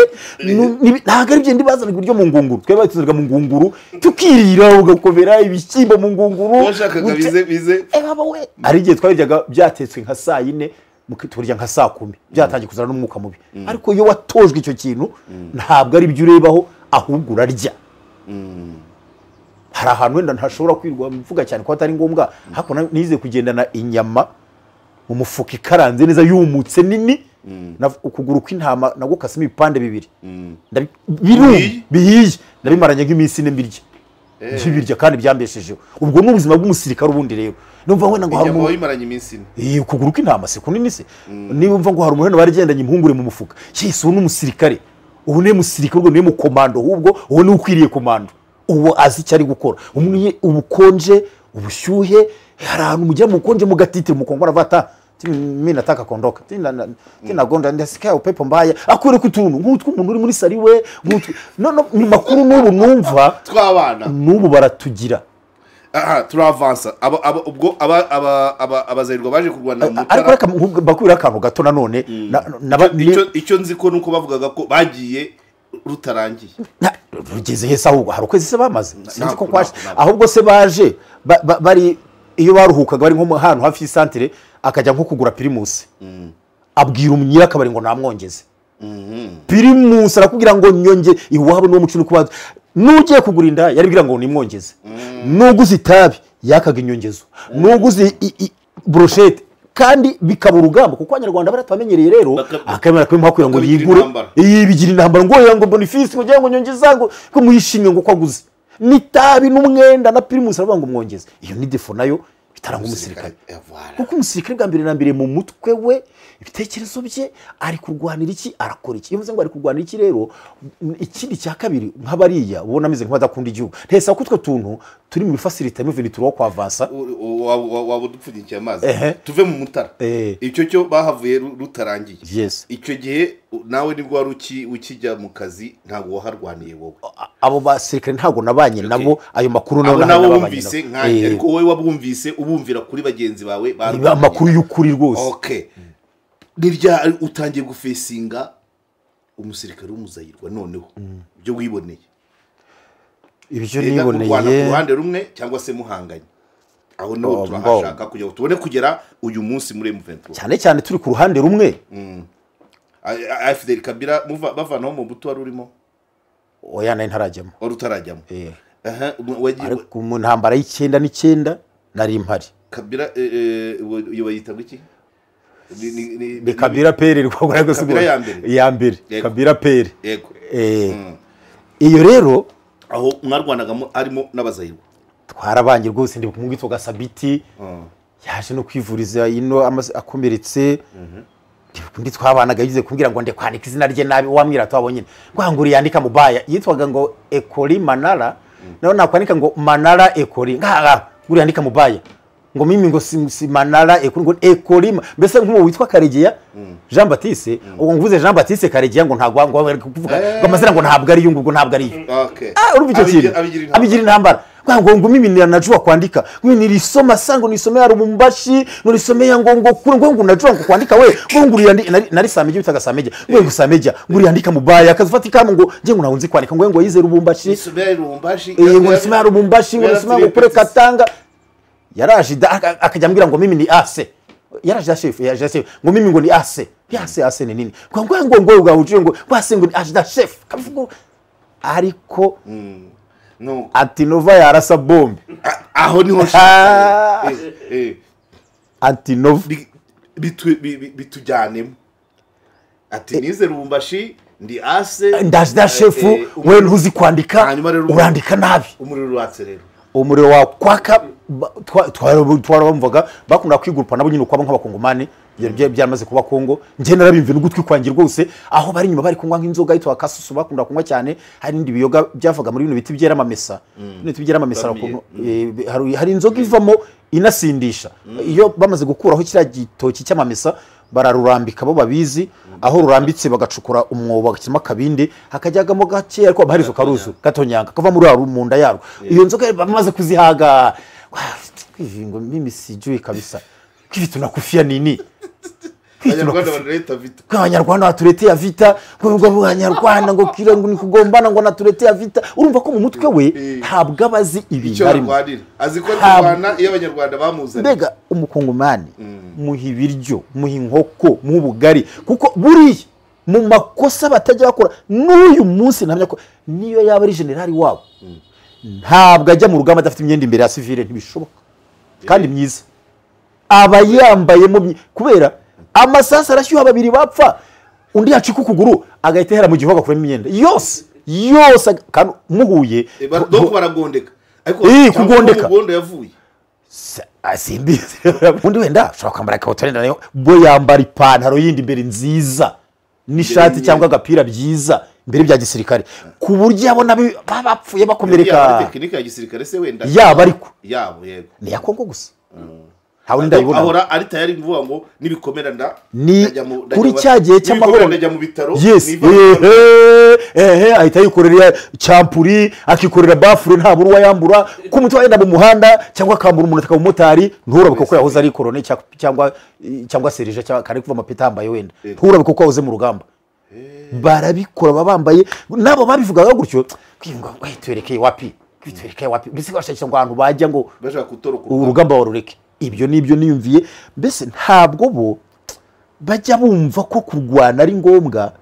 ntago ari byo ndi bazana ibiryo mu ngunguru twebwe tuzaga mu ngunguru tukirira ugakomera ibishyimbo mu ngunguru bashakaga bize baba we ari gihe twabiryaga byatetswe nka saa 4 turya nka saa 10 byatangiye kuzana n'umwuka mubi ariko iyo watojwe icyo kintu ntabwo ari byo urebaho ahubwo urarya hari ahantu wenda ntashobora kwirwa mvuga cyane ko atari ngombwa hako nize kugendana inyama mu mufuka ikaranze neza yumutse nini ukuguru kw'intama nagukasemo ibipande bibiri bihiye ndabimaranye nk'iminsi 4 mbirya nkibirya kandi byambeshejeho ubwo n'ubuzima bw'umusirikare ubundi rero numva wenda ngo hari umuntu yimaranye iminsi 4 ukuguru kw'intama se kunini se niba umva ngo hari umuntu barigendanye impungure mu mufuka cyese ubu n'umusirikare ubu ne musirikare ubwo ne mu komando ahubwo ubu ni ukwiriye komando ubu azi icyo ari gukora ubukonje ubushyuhe hari ahantu mujya mu konje mu gatitire mu kongora vata mimi nataka kondoka tina gonda ndasikia upepo mbaya akure kutuntu nk'utwo umuntu uri muri sari we no ni makuru n'ubu numva twabana n'ubu baratugira turavansa ubwo abazayirwa baje kurwana mu ariko reka bakwira akantu gato nanone icyo nzi ko nuko bavugaga ko bagiye rutarangiye rugeze hese ahubwo hari ukwezi se bamaze sinzi ko kwaje ahubwo se baje bari iyo baruhukaga bari nko ahantu hafi y'isantire akajya nko kugura pirimusi abwira umunyira akabari ngo namwongeze pirimusi arakubwira ngo nyonge iwabo no mucino kuba nugiye kugura inda yaribwira ngo nimwongeze nuguze itabi yakaga inyongezo nuguze brochette kandi bikaba urugamba kuko abanyarwanda baratamenyereye rero akamera ko muhakwira ngo yigure bigira intambara ngo yango Boniface ngo ngo nyongeza ngo ko muyishimye ngo kwaguze nitabi n'umwenda na primus aravuga ngo mwongeze iyo ni defo nayo bitaranga umusirikare kuko umusirikare bwa mbere na mbere mu mutwe we ibitekerezo bye ari kurwanira iki arakora iki yavuze ngo ari kurwanira iki rero ikindi cya kabiri nk'abariya ubona ameze nk'abadakunda igihugu ntesa ko utwo tuntu turi mu facility mu vinituro wo kwavansa wabudupfudikiye amazi tuve mu mutara icyo cyo bahavuye rutarangiye icyo gihe nawe nibwo wari ukijya mu kazi ntabwo waharwaniye wowe abo basirikare ntabwo nabanye nabo ayo makuru nabo bumvise nk'ayo ariko wowe wabumvise ubumvira kuri bagenzi bawe amakuru y'ukuri rwose okay nirya utangiye gufesinga umusirikare w'umuzayirwa noneho byo wiboneye ibyo niboneye ku ruhande rumwe cyangwa se muhanganye aho no turahashaka kujya tubone kugera uyu munsi muri M23 cyane cyane turi ku ruhande rumwe Fidel Kabila bavanaho mu buto wari urimo oya nayo ntarajyamo wari utarajyamo ariko mu ntambara y'9 nari impari Kabila iyo bayita iki ni Kabila pere rwagora gusigura ya mbere Kabila pere iyo rero aho mwarwanaga arimo n'abazayirwa twarabanye rwose ndi kumwitwa Sabiti yaje no kwivuriza ino akomeretse ndi twabanaga yize kumbwira ngo nde kwandika izina rye nabi wamwira twabonye ngwanguri yandika mubaya yitwaga ngo Ekoli Manara naho nakwandika ngo Manara Ekoli ngaha nguri yandika mubaya ngo mimi ngo si Manara Ekoli ngo Ekoli mbese nk'uwo witwa Karegeya Jean Baptiste ubwo nguvuze Jean Baptiste Karegeya ngo ntabwo ngo kuvuga ngo amazina ngo ntabwo ari yungu ngo ntabwo ari urumva icyo kintu abigira intambara ngo mimi najua kuandika mimi nilisoma sango nisomea Lubumbashi nilisomea ngo najua kuandika we nguri nari sameje bitaga sameje ngo sameja nguri andika mubaya akazufati kama ngo je ngo naunzi kwandika ngo yize Lubumbashi nisomea Lubumbashi ngo nisomea Lubumbashi ngo nisomea kure Katanga yaraje akajya ambwira ngo mimi ni ase yaraje chef ngo mimi ngo ni ase ase ni nini ngo ugahuje ngo base ngo ni ajda chef kavuga ariko no Antinova yarasa bombe aho niho Antinova bitujyanemo ati nize Lubumbashi ndi ase ndajda chef we ntuzi kwandika urandika nabi umuriro watse rero umuriro wa kwaka twarabumvaga bakunda kwigurupa nabo nyine kwabo nk'abakongomani byaramaze kuba Kongo nje narabimve n'ugutwi kwangira rwose aho bari nyuma bari kunywa nk'inzoga yitwa kasusu bakunda kunywa cyane hari indi biyoga byavaga muri bino biti byera amamesa biti byera amamesa hari inzoga ivamo inasindisha iyo bamaze gukuraho kiriya gitoki cy'amamesa bararurambika bo babizi aho rurambitse bagacukura umwobo bagashyiramo akabindi hakajyagamo gake ariko amaharizo karuzu gatonyanga kava muri mu nda yaro iyo nzoga bamaze kuzihaga kwivingo mimi sijui kabisa kivi tunakufia nini Abanyarwanda batuleteye vita ngo Abanyarwanda ngo kira ngo nikugombana ngo natuleteye vita urumva ko mu mutwe we ntabwo abazi ibintu arimo aziko Rwanda iyo Abanyarwanda bamuzanye mbega umukongomani muha ibiryo muha inkoko mu bugari kuko buriya mu makosa batajya bakora n'uyu munsi ntamya ko niyo yaba ari generali wabo ntabwo ajya mu rugamba adafite imyenda imbere ya civile ntibishoboka kandi myiza aba yambaye mu kubera amasasa arashyuha babiri bapfa undi yacika ukuguru agahita hera mu gihugu agakuramo imyenda yose kandi muhuye donc baragondeka ariko kugondeka ubundi yavuye asimbize undi wenda ushobora kwambara ikabutura nayo bo yambara ipantaro yindi imbere nziza n'ishati cyangwa agapira byiza imbere bya gisirikare ku buryo yabona babapfuye bakomereka tekinike ya gisirikare se wenda yaba ariko yabo yego ni ya Kongo gusa hawo ndayibona ahora ari tayari mvuga ngo nibikomera nda kuri cyagiye cy'amahoro ndajya mu bitaro yes ahita yikorera champuri akikorera bafure nta buru wayambura ku mutwe wenda mu muhanda cyangwa akambura umuntu akaba umumotari nturabe ko yahoze ari korone cyangwa serije cyangwa kare kuva amapeta yambaye wenda nturabe ko yahoze mu rugamba barabikora babambaye nabo babivugaga gutyo kwinga twerekeye wapi bisi bashakisha ngo abantu bajya ngo bashaka gutoroka urugamba warureke ibyo nibyo niyumviye mbese ntabwo bo bajya bumva ko kurwana ari ngombwa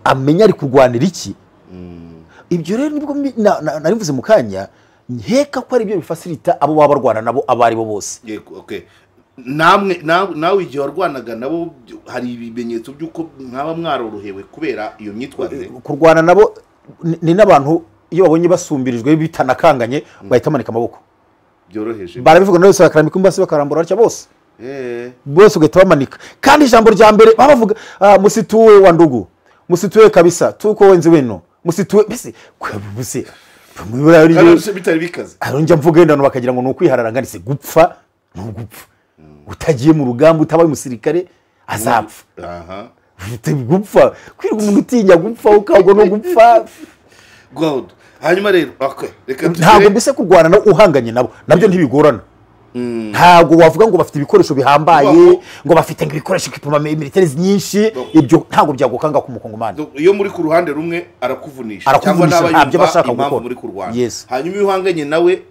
amenya ari kurwanira iki ibyo rero nibwo narivuze mu kanya nkeka ko ari byo bifasirita abo baba barwana nabo abari bo bose nawe igihe warwanaga nabo hari ibimenyetso by'uko mwaba mwarorohewe kubera iyo myitwarire kurwana nabo ni n'abantu iyo babonye basumbirijwe bitanakanganye bahita bamanika amaboko byoroheje barabivuga no yose bakarambika imbasi bakarambura atya bose bose ugahita bamanika kandi ijambo rya mbere bavuga musituwe wa ndugu musituwe kabisa tuko wenzi weno musituwe bese kwebuse bitari bikaze arongera mvuga wenda no bakagira ngo nukwiharara ngandise gupfa n'ugupfa utagiye mu rugamba utabaye umusirikare azapfa gupfa kwirirwa umuntu utinya gupfa ukabwo no gupfa god hanyuma rero reka ntabwo mbese kurwana no uhanganye nabyo ntibigorana ntabwo wavuga ngo bafite ibikoresho bihambaye ngo bafite ibikoresho kipuma militaire nyinshi ibyo ntabwo byagukanga ku mukongomani iyo muri ku ruhande rumwe arakuvunisha cyangwa ntabyo bashaka gukora muri kurwana hanyuma iyo uhanganye nawe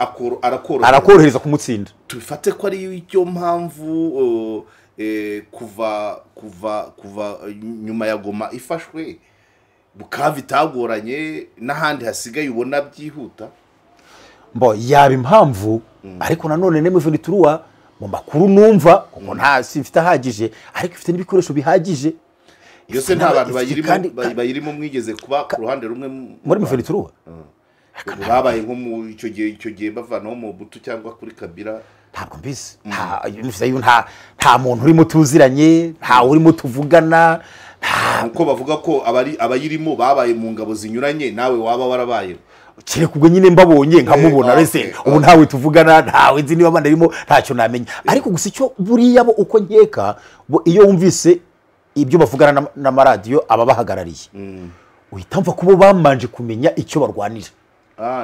arakorohereza kumutsinda tubifate ko ari icyo mpamvu kuva nyuma ya Goma ifashwe Bukavu itagoranye n'ahandi hasigaye ubona byihuta mbo yaba impamvu ariko nanone nemwe turuwa mu makuru numva kuko nta sifite ahagije ariko ifite n'ibikoresho bihagije yose nta bantu bayirimo mwigeze kuba ku ruhande rumwe muri mufeni turuwa babaye nko mu icyo gihe bavanaho mu butu cyangwa kuri Kabila ntabwo mbizi nta muntu urimo tuziranye nta urimo tuvugana uko bavuga ko abayirimo babaye mu ngabo zinyuranye nawe waba warabaye kire kubwo nyine mbabonye nkamubona rese ubu ntawe tuvugana ntawe nzi niba banarimo ntacyo namenya ariko gusa icyo buriya bo uko nkeka iyo wumvise ibyo bavugana n'amaradiyo aba bahagarariye uhita mva kubo bamanje kumenya icyo barwanira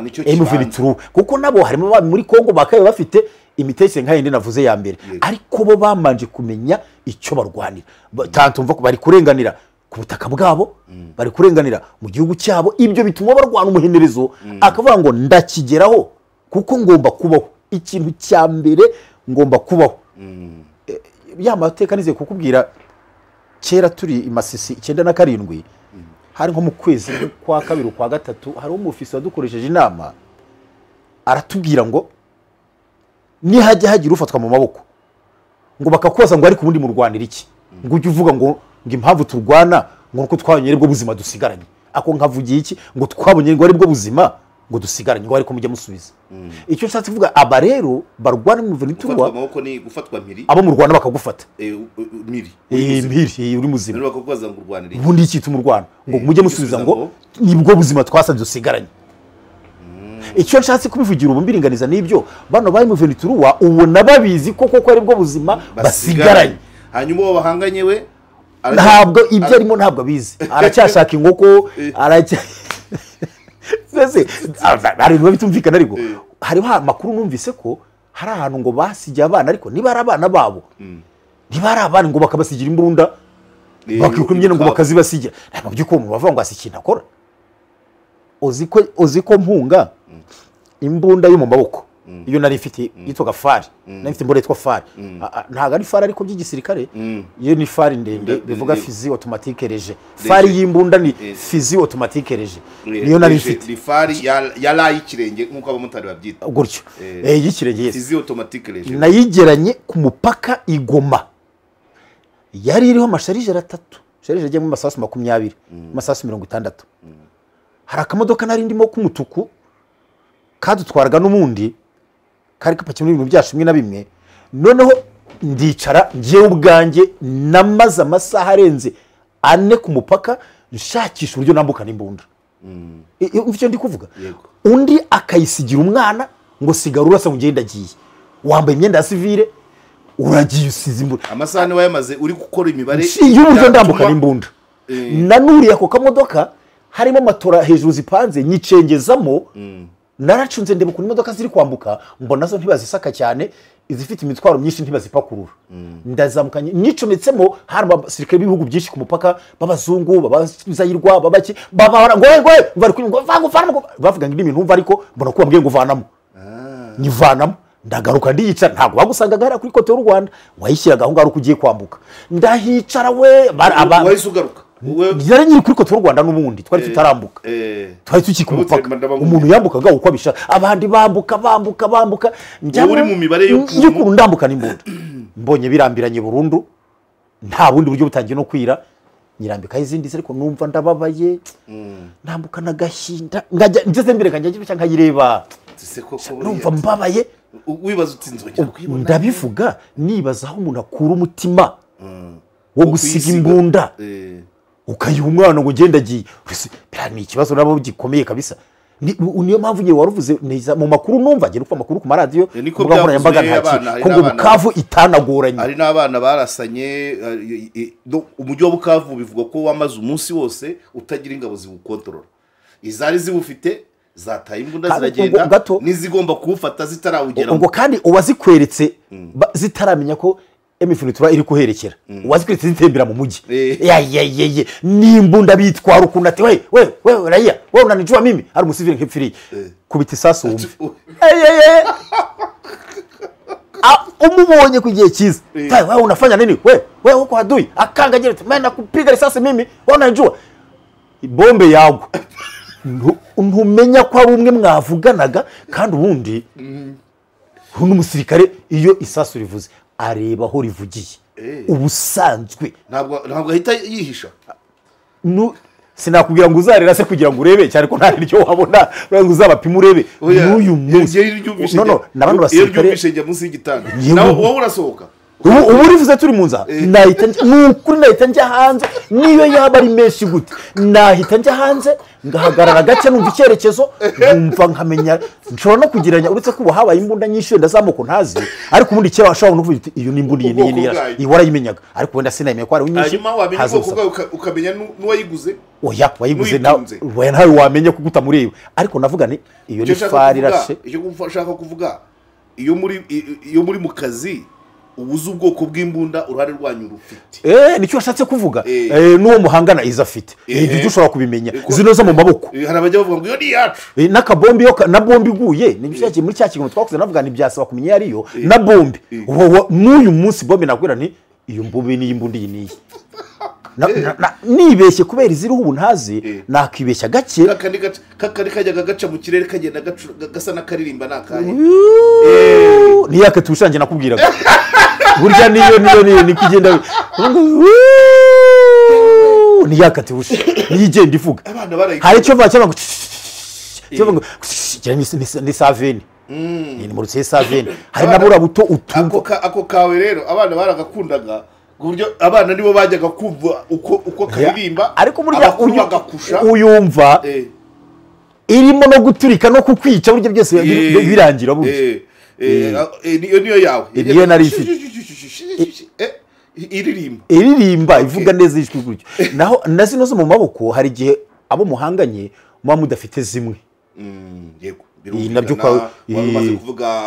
nicyo kibanza kuko nabo harimo baba muri Kongo bakaye bafite imitekerereze nka yindi navuze ya mbere ariko bo bamanje kumenya icyo barwanira tantumva ko bari kurenganira ku butaka bwabo bari kurenganira mu gihugu cyabo ibyo bituma barwana umuhenerezo akavuga ngo ndakigeraho kuko ngomba kubaho ikintu cya mbere ngomba kubaho ya mateka nize kukubwira kera turi imasisi 97 hari nko mu kwezi kwa kabiri kwa gatatu hari umufisi wadukoresheje inama aratubwira ngo ni hajya hagira ufatwa mu maboko ngo bakakoza ngo ari ku bundi mu Rwanda iki ngo ujye uvuga ngo impamvu turwana ngo nuko twabonye aribwo buzima dusigaranye ako nkavugiye iki ngo twabonye ngo aribwo buzima ngo dusigaranye ngo ariko mujye musubiza icyo nshatse kuvuga aba rero barwana mu Venituwa amaboko ni gufatwa mpiri abo mu Rwanda bakagufata mpiri uri muzima bakakoza ngo Rwanda ubundi iki mu Rwanda ngo mujye musubiza ngo nibwo buzima twasanze dusigaranye icyo nshatse kubivugira ubu mbiringaniza n'ibyo bano bayi mu Venituwa ubona babizi koko ko aribwo buzima basigaranye hanyuma uwo bahanganye we ntabwo ibyo arimo ntabwo abizi aracyashaka inkoko hari ibintu bitumvikana ariko hariho amakuru numvise ko hari ahantu ngo basigiye abana ariko niba ari abana babo niba ari abana ngo bakabasigira imbunda bakikuye imyenda ngo bakazibasigira ntabwo by'uko umuntu bavuga ngo asi ikintu akora uzi ko mpunga imbunda yo mu maboko iyo nari ifite yitwaga fari nari ifite imbunda yitwa fari ntabwo ari fari ariko by'igisirikare iyo ni fari ndende bivuga fizi automatique léger fari y'imbunda ni fizi automatique léger niyo nari ifite ni fari yala y'ikirenge nkuko abamotari babyita gutyo y'ikirenge yes fizi automatique léger nayigeranye ku mupaka igoma yari iriho amasharije 3 sharije agiye mu masasu 20 masasu 60 hari akamodoka nari ndimo k'umutuku kadutwaraga n'umundi kari kapakiye ibintu byacu bimwe na bimwe noneho ndicara ngiye ubwanjye namaze amasaha arenze 4 ku mupaka nshakisha uburyo nambukana imbunda icyo ndi kuvuga undi akayisigira umwana ngo sigara urasa mu genda giye wambaye imyenda ya civile uragiye usize imbunda amasaha niwe yamaze uri gukora imibare y'uburyo ndambukana imbunda nanuriye ako kamodoka harimo matora hejuru zipanze nyicengezamo naracunze ndeba ku imodoka ziri kwambuka mbona zo ntibazisaka cyane izifite imitwaro myinshi ntibazipakurura ndazamukanye nicometsemo hari abasirikare b'ibihugu byinshi ku mupaka babazungu babazayirwa babaki babara ngo bari kunywa bavuga ngo ibintu numva ariko mbona ko bambwiye ngo vanamo nivanamo ndagaruka ndiyicara ntabwo bagusangaga hariya kuri kote y'u Rwanda wayishyiraga aho ngaho ugiye kwambuka ndahicara we wahise ugaruka yari nyiri kuri kote y'u Rwanda n'ubundi twari tutarambuka twari tukika umupaka umuntu yambukaga uko abishaka abandi bambuka uri mu mibare y'ukuntu ndambuka n'imbunda mbonye birambiranye burundu nta bundi buryo butangiye no kwira nyirambikaho izindi ariko numva ndababaye ndambuka n'agahinda ngeze mbere kanjye cyangwa nkayireba numva mbabaye wibaza uti nzongera kwibona ndabivuga nibaza aho umuntu akura umutima wo gusiga imbunda ukayiha umwana ngo genda agiye ni ikibazo nabo gikomeye kabisa niyo mpamvu ngiye waruvuze neza mu makuru numva ngira uko amakuru ku maradiyo mbuga nkoranyambaga ntaki ko ngo Bukavu itanagoranye hari n'abana barasanye umujyi wa Bukavu bivuga ko wamaze umunsi wose utagira ingabo ziwukontorora izari zibufite zataye imbunda ziragenda n'izigomba kuwufata zitarawugeramo ngo kandi uwazikweretse zitaramenya ko emifunitura iri kuherekera uwazikweretse zitembera mu mujyi n'imbunda bitwara ukuntu ati we raya we unanijua mimi ari umusivile nk'ipfiriye kubita isasu wumve umubonye ku gihe cyiza wewe unafanya nini we uko adui akangagira ati mimi nakupiga risasi mimi wewe unanijua bombe yagwa ntumenya ko ari umwe mwavuganaga kandi ubundi n'umusirikare iyo isasu rivuze areba aho rivugiye ubusanzwe ntabwo ahita yihisha sinakubwira ngo uzarera se kugira ngo urebe cyane ko nta ryo wabona ngo uzabapima urebe n'uyu munsi n'abantu basirikare iyo munsi y'igitanda nawe wowe urasohoka ubu urivuze turi mu nza nahita njya hanze niyo yaba ari menshi gute nahita njya hanze ngahagarara gake numva icyerekezo numva nkamenya nshobora no kugiranya uretse ko ubu habaye imbunda nyinshi wenda z'amoko ntazi ariko ubundi kera washobora no kuvuga iyo ni imbunda iyi warayimenyaga ariko wenda sinamenye ko ari nyinshi hanyuma wamenya ubwoko bwawe ukamenya n'uwayiguze wayiguze nawe wamenya kuko utamureba ariko navuga ni iyo ni fari irashe icyo ushaka kuvuga iyo muri mu kazi ubuze ubwoko bw'imbunda uruhare rwanyu rufite nicyo washatse kuvuga n'uwo muhangana iza afite ibyo ushobora kubimenya zino zo mu maboko hari abajya bavuga ngo iyo ni yacu n'akabombi na bombi iguye nibyo muri cya kintu twakuze navuga ni byasaba kumenya ariyo na bombi n'uyu munsi bombi nakwira ni iyo mbumbi n'iyi mbundi iyi niyi nibeshye kubera iziriho ubu ntazi nakibeshya gake kakandi kajyaga gaca mu kirere kagenda gasa n'akaririmba n'akahe niyake tubishange nakubwiraga burya niyo niko igenda niyake tubushe niyo igenda ivuga hari icyo bacyaba ngo ni saveni ni mu rutse saveni hari nabura buto utumva ako kawe rero abana baragakundaga kuburyo abana nibo bajyaga kumva uko karirimba ariko burya uyumva irimo no guturika no kukwica buryo byose birangira buryo niyo yawe niyo nari ifite iririmba ivuga neza ijwi gutyo naho na zino zo mu maboko hari igihe abo muhanganye muba mudafite zimwe yego nabyo kwa wamaze kuvuga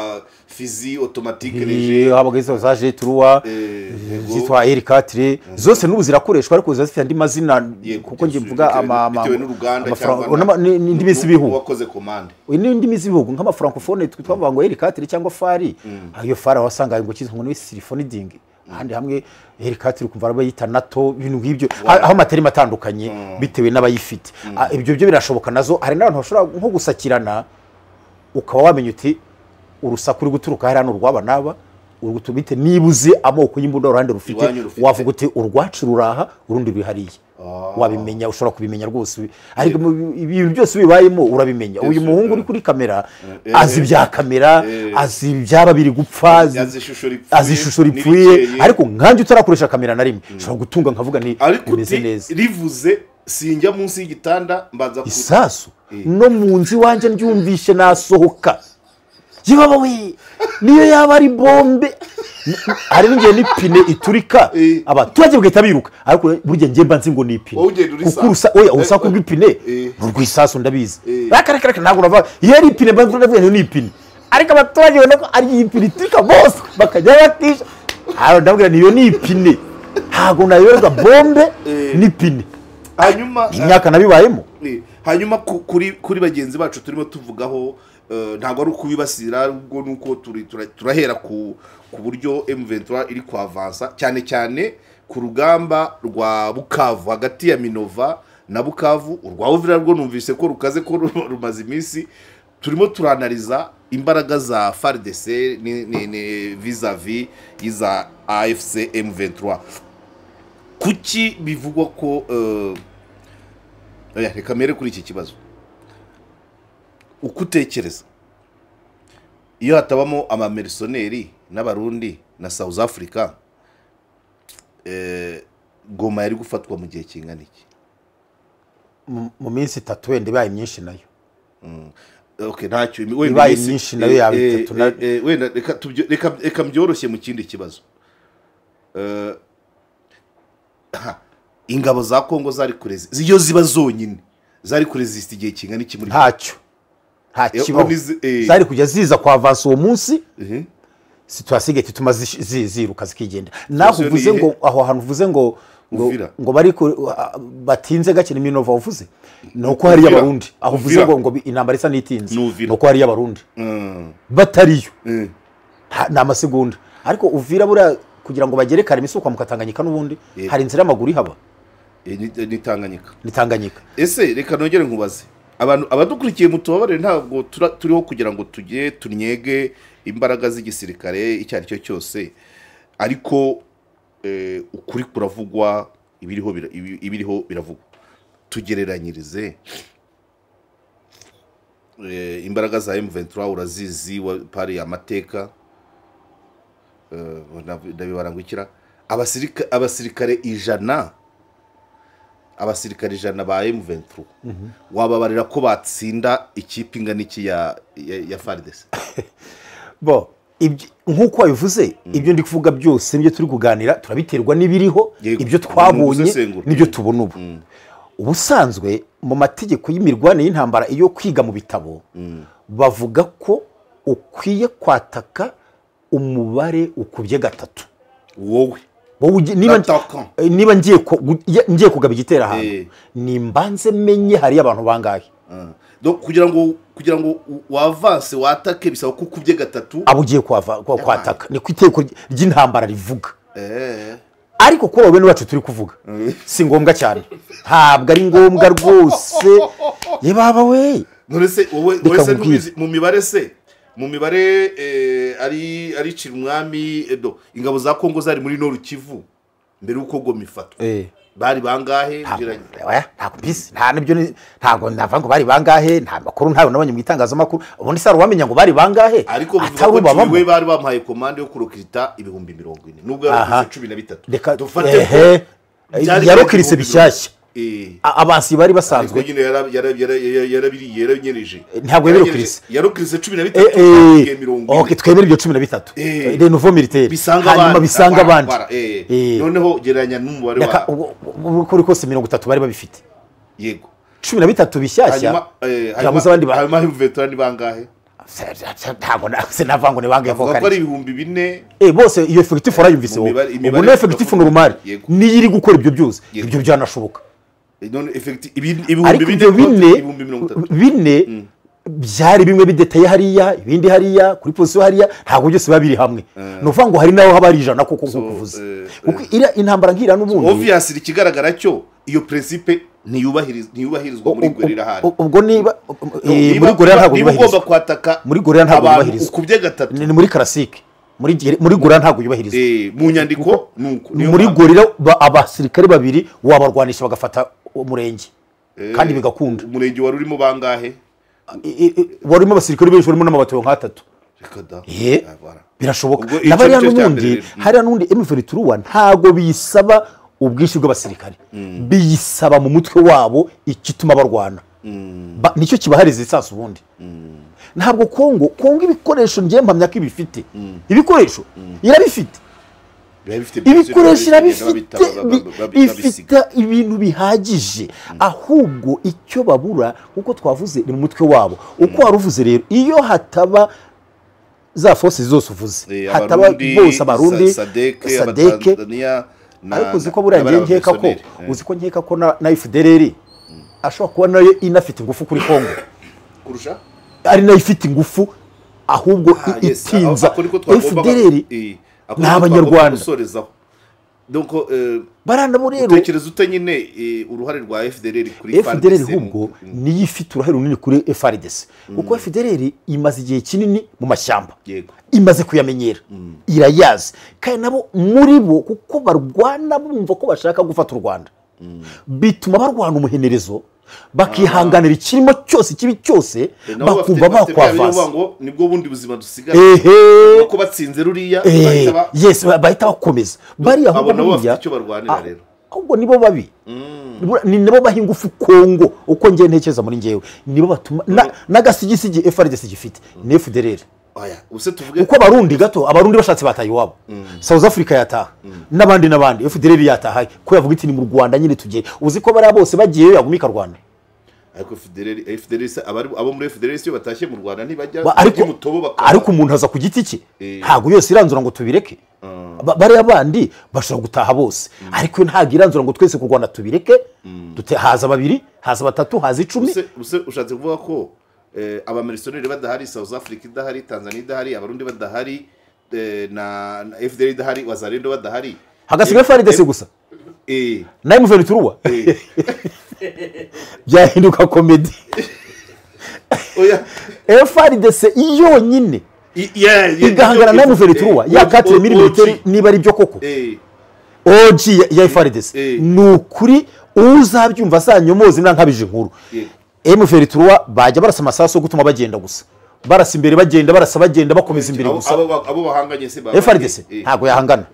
fizi automatique léger habaga izo za J3 zitwa L4 zose n'ubu zirakoreshwa ariko zifite andi mazina kuko ngiye mvuga amafaranga n'indi misi bihugu wakoze commande n'indi misi bihugu nk'ama francophone twavuga ngo L4 cyangwa fari ayo fara wasanga ngo kizwe ngo symphoniding ahandi hamwe L4 kumva bayita NATO ibintu nk'ibyo aho materi matandukanye bitewe n'abayifite ibyo byo birashoboka nazo hari n'abantu bashobora nko gusakirana ukaba wamenya uti urusaku uri guturuka hari hano rwaba naba urugutubite nibuze amoko y'imbunda uruhande rufite wavuga uti urwaci ruraha urundi ruri hariya wabimenya ushobora kubimenya rwose ariko ibintu byose bibayemo urabimenya uyu muhungu uri kuri kamera azi bya kamera azi byaba biri gupfa azi ishusho ripfuye ariko nkanje utarakoresha kamera na rimwe ushobora gutunga nkavuga ni imeze neza rivuze sinjya munsi y'igitanda mbanza isasu no munzi wanje ndyumvishe nasohoka yibaba we niyo yaba ari bombe hari n'ingiye n'ipine iturika abaturage bwita biruka ariko burya ngiye mba nzi ngo ni ipine kukurusa oya usaka ubwipine rwisasu ndabizi raka ntabwo urava iyo ari ipine mba ndavuga ni ipine ariko abaturage bone ko ari ipine iturika bose bakajya batisha haro ndabwira niyo ni ipine ntabwo nayoberwa bombe n'ipine hanyuma imyaka nabibayemo hanyuma kuri bagenzi bacu turimo tuvugaho ntabwo ari ukubibasira ubwo nuko turahera ku buryo M23 iri kwavansa cyane cyane ku rugamba rwa Bukavu hagati ya Minova na Bukavu urwa Uvira rwo numvise ko rukaze ko rumaze iminsi turimo turanaliza imbaraga za FARDC ni vis-à-vis iza AFC M23 kuki bivugwa ko reka mere kuri iki kibazo ukutekereza iyo hatabamo amamersoneri n'abarundi na South Africa Goma yari gufatwa mu gihe kingana iki mu minsi 3 wende baye myinshi nayo okay ntacyo wenda myinshi nayo ya 3 wenda reka mbyoroshye mu kindi kibazo ingabo za Kongo zari kurezi ziyo ziba zonyine zari kuresista igihe kingana iki muri ntacyo kibaho zari kujya ziza kwa avansa uwo munsi situasiye gituma ziruka zikigenda naho uvuze ngo aho hantu uvuze ngo bari batinze gake ni Minova uvuze nuko hari y'abarundi aho uvuze ngo intambara isa nitinze nuko hari y'abarundi batariyo na amasegonda ariko Uvira bura kugira ngo bagerekane imisuko mu Katanganyika n'ubundi hari inzira y'amaguru ihaba nitanganyika ese reka nongere nkubaze abantu abadukurikiye mutubabare ntabwo turiho kugira ngo tujye tunyege imbaraga z'igisirikare icyo ari cyo cyose ariko ukuri kuravugwa ibiriho biravugwa tugereranyirize imbaraga za M23 urazizi pari amateka ndabibarangukira abasirikare ijana ba M23 wababarira ko batsinda ikipe ingana iki ya FARDC bo nkuko wabivuze ibyo ndi kuvuga byose nibyo turi kuganira turabiterwa n'ibiriho ibyo twabonye nibyo tubona ubusanzwe mu mategeko y'imirwane y'intambara iyo kwiga mu bitabo bavuga ko ukwiye kwataka umubare ukubye gatatu wowe niba ngiye kugaba igitera ahantu nimbanze menye hari abantu bangahe kugira ngo wavanse watake bisaba ko ukubye gatatu abo ugiye kwataka ni ku iteko ry'intambara rivuga ariko ko wowe n'abacu turi kuvuga si ngombwa cyane ntabwo ari ngombwa rwose yebaba we none wowe mu mibare ari Cirumwami ingabo za Kongo zari muri Nord Kivu mbere uko Goma ifatwa bari bangahe ntabwo nava ngo bari bangahe nta makuru ntayo nabonye mu itangazamakuru ubundi saro wamenya ngo bari bangahe ariko bivuga ko we bari bamuhaye commande yo kurokita 40,000 nubwo yari 13 dufate yarokirise bishyashya abasi bari basanzwe nyine yarabinyereje ntabwo yabirokirise yarokirise 13 okay twemera ibyo 13 de nouveau militaire hanyuma bisanga abandi noneho geranya n'umubare wa kuri kose 30 bari babifite yego 13 bishyashya yabuze abandi hanyuma veterani bangahe ntabwo sinavango ne bangahe vokali ari 4000 bose iyo effectif urayumvise ubu ne effectif normal ni yiri gukora ibyo byose ibyo byanashoboka none effectif ibihumbi bine byari bimwe bidetaye hariya ibindi hariya kuri position hariya ntabwo byose babiri hamwe no vuga ngo hari naho habari ijana koko kuvuze kuko ira intambara ngira n'ubundi obviously ikigaragara cyo iyo principe ntiyubahirizwa muri gorira hari ubwo niba muri gorira ntabwo yubahirizwa ugomba kwataka muri gorira ntabwo yubahirizwa ukubye gatatu ni muri classique muri gorira ntabwo yubahirizwa mu nyandiko nuko muri gorira abasirikare babiri wabarwanisha bagafata umurenge kandi bigakunda umurenge wari urimo bangahe warimo abasirikare benshi barimo n'amabato nk'atatu birashoboka nabariya n'ubundi hariya n'undi M23 ntago bisaba ubwinshi bw'abasirikare biyisaba mu mutwe wabo ikituma barwana nicyo kibahariza isasu ubundi ntabwo Kongo ibikoresho ngiye mpamya ko ibifite ibikoresho irabifite ibikoresho ifite ibintu bihagije ahubwo icyo babura uko twavuze ni mu mutwe wabo uko waruvuze rero iyo hataba za forces zose uvuze hataba bose abarundi sadeke ariko uziko burangiye nkeka ko na FDLR ashobora kuba nayo inafite ingufu kuri Kongo kurusha ari nayo ifite ingufu ahubwo itinza FDLR n'abanyarwanda donc barandabo rero utekereza utanyine uruhare rwa FDLR kuri FDLR hubwo niyo ifite uruhare runini kuri FARDC kuko FDLR imaze igihe kinini mu mashyamba imaze kuyamenyera irayazi kandi nabo muri bo kuko barwana bumva ko bashaka gufata u Rwanda bituma barwana umuhenerezo bakihanganira ikirimo cyose kibi cyose bakumva bakwavaza nibwo bundi buzima dusigara ko batsinze ruriya bahita bakomeza bari ahubwo buriya icyo barwanira rero ahubwo nibo babi ni nabo baha ingufu Kongo uko ngiye ntekereza muri ngewe nibo batuma n'agasigisigi FARDC gifite ni FDLR uko abarundi gato abarundi bashatse bataye iwabo South Africa yataha n'abandi FDLR yataha ko yavuga iti ni mu Rwanda nyine tugiye uzi ko bari bose bagiye yagumika Rwanda ariko FDLR abo muri FDLR yo batashye mu Rwanda ntibajya ariko umuntu aza ku giti cye ntago yose iranzura ngo tubireke bari abandi bashobora gutaha bose ariko ntago iranzura ngo twese ku Rwanda tubireke haza babiri haza batatu haza 10 ushatse kuvuga ko abamilisiyoneri badahari South Africa idahari Tanzania idahari abarundi badahari na FDLR idahari wazarendo badahari hagasigaye FARDC gusa na M23 byahinduka comedy FARDC yonyine igahangana na M23 ya 4 mm niba ari byo koko OG ya FARDC nukuri uzabyumva sanyomozi nankabije inkuru M23 bajya barasa amasaso gutuma bagenda gusa barasa imbere bagenda barasa bagenda bakomeza imbere gusa abo bahanganye se FARDC ntago yahangana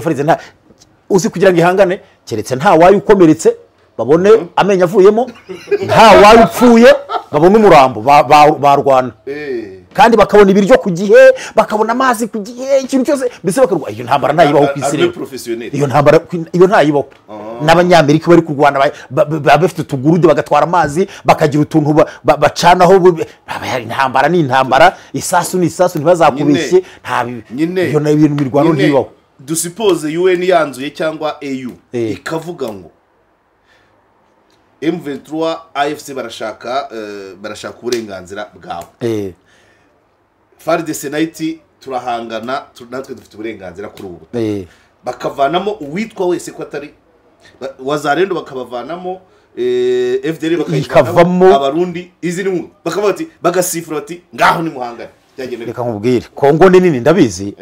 FARDC nta uzi kugira ngo ihangane keretse nta wayi ukomeretse babone amenya avuyemo nta wayi upfuye babone umurambo barwana kandi bakabona ibiryo ku gihe bakabona amazi ku gihe ikintu cyose mbese bakarwa iyo ntambara ntayibaho ku isi iyo ntambara iyo ntayibaho n'abanyamerika bari kurwana bafite utugurude bagatwara amazi bakagira utuntu bacanaho intambara ni intambara isasu ni isasu ntibazakubeshye iyo na ibintu mirwano ntibaho dusipoze UN yanzuye cyangwa AU ikavuga ngo M23 AFC barashaka uburenganzira bwabo FARDC naiti turahangana natwe dufite uburenganzira kuri ubu bakavanamo uwitwa wese ko atari wazarendo bakabavanamo FDLR bakayikavamo abarundi izini nkuru bakavuga ati bagasifura ati ngaho ni muhangane byagenera reka nkubwire Kongo ni nini ndabizi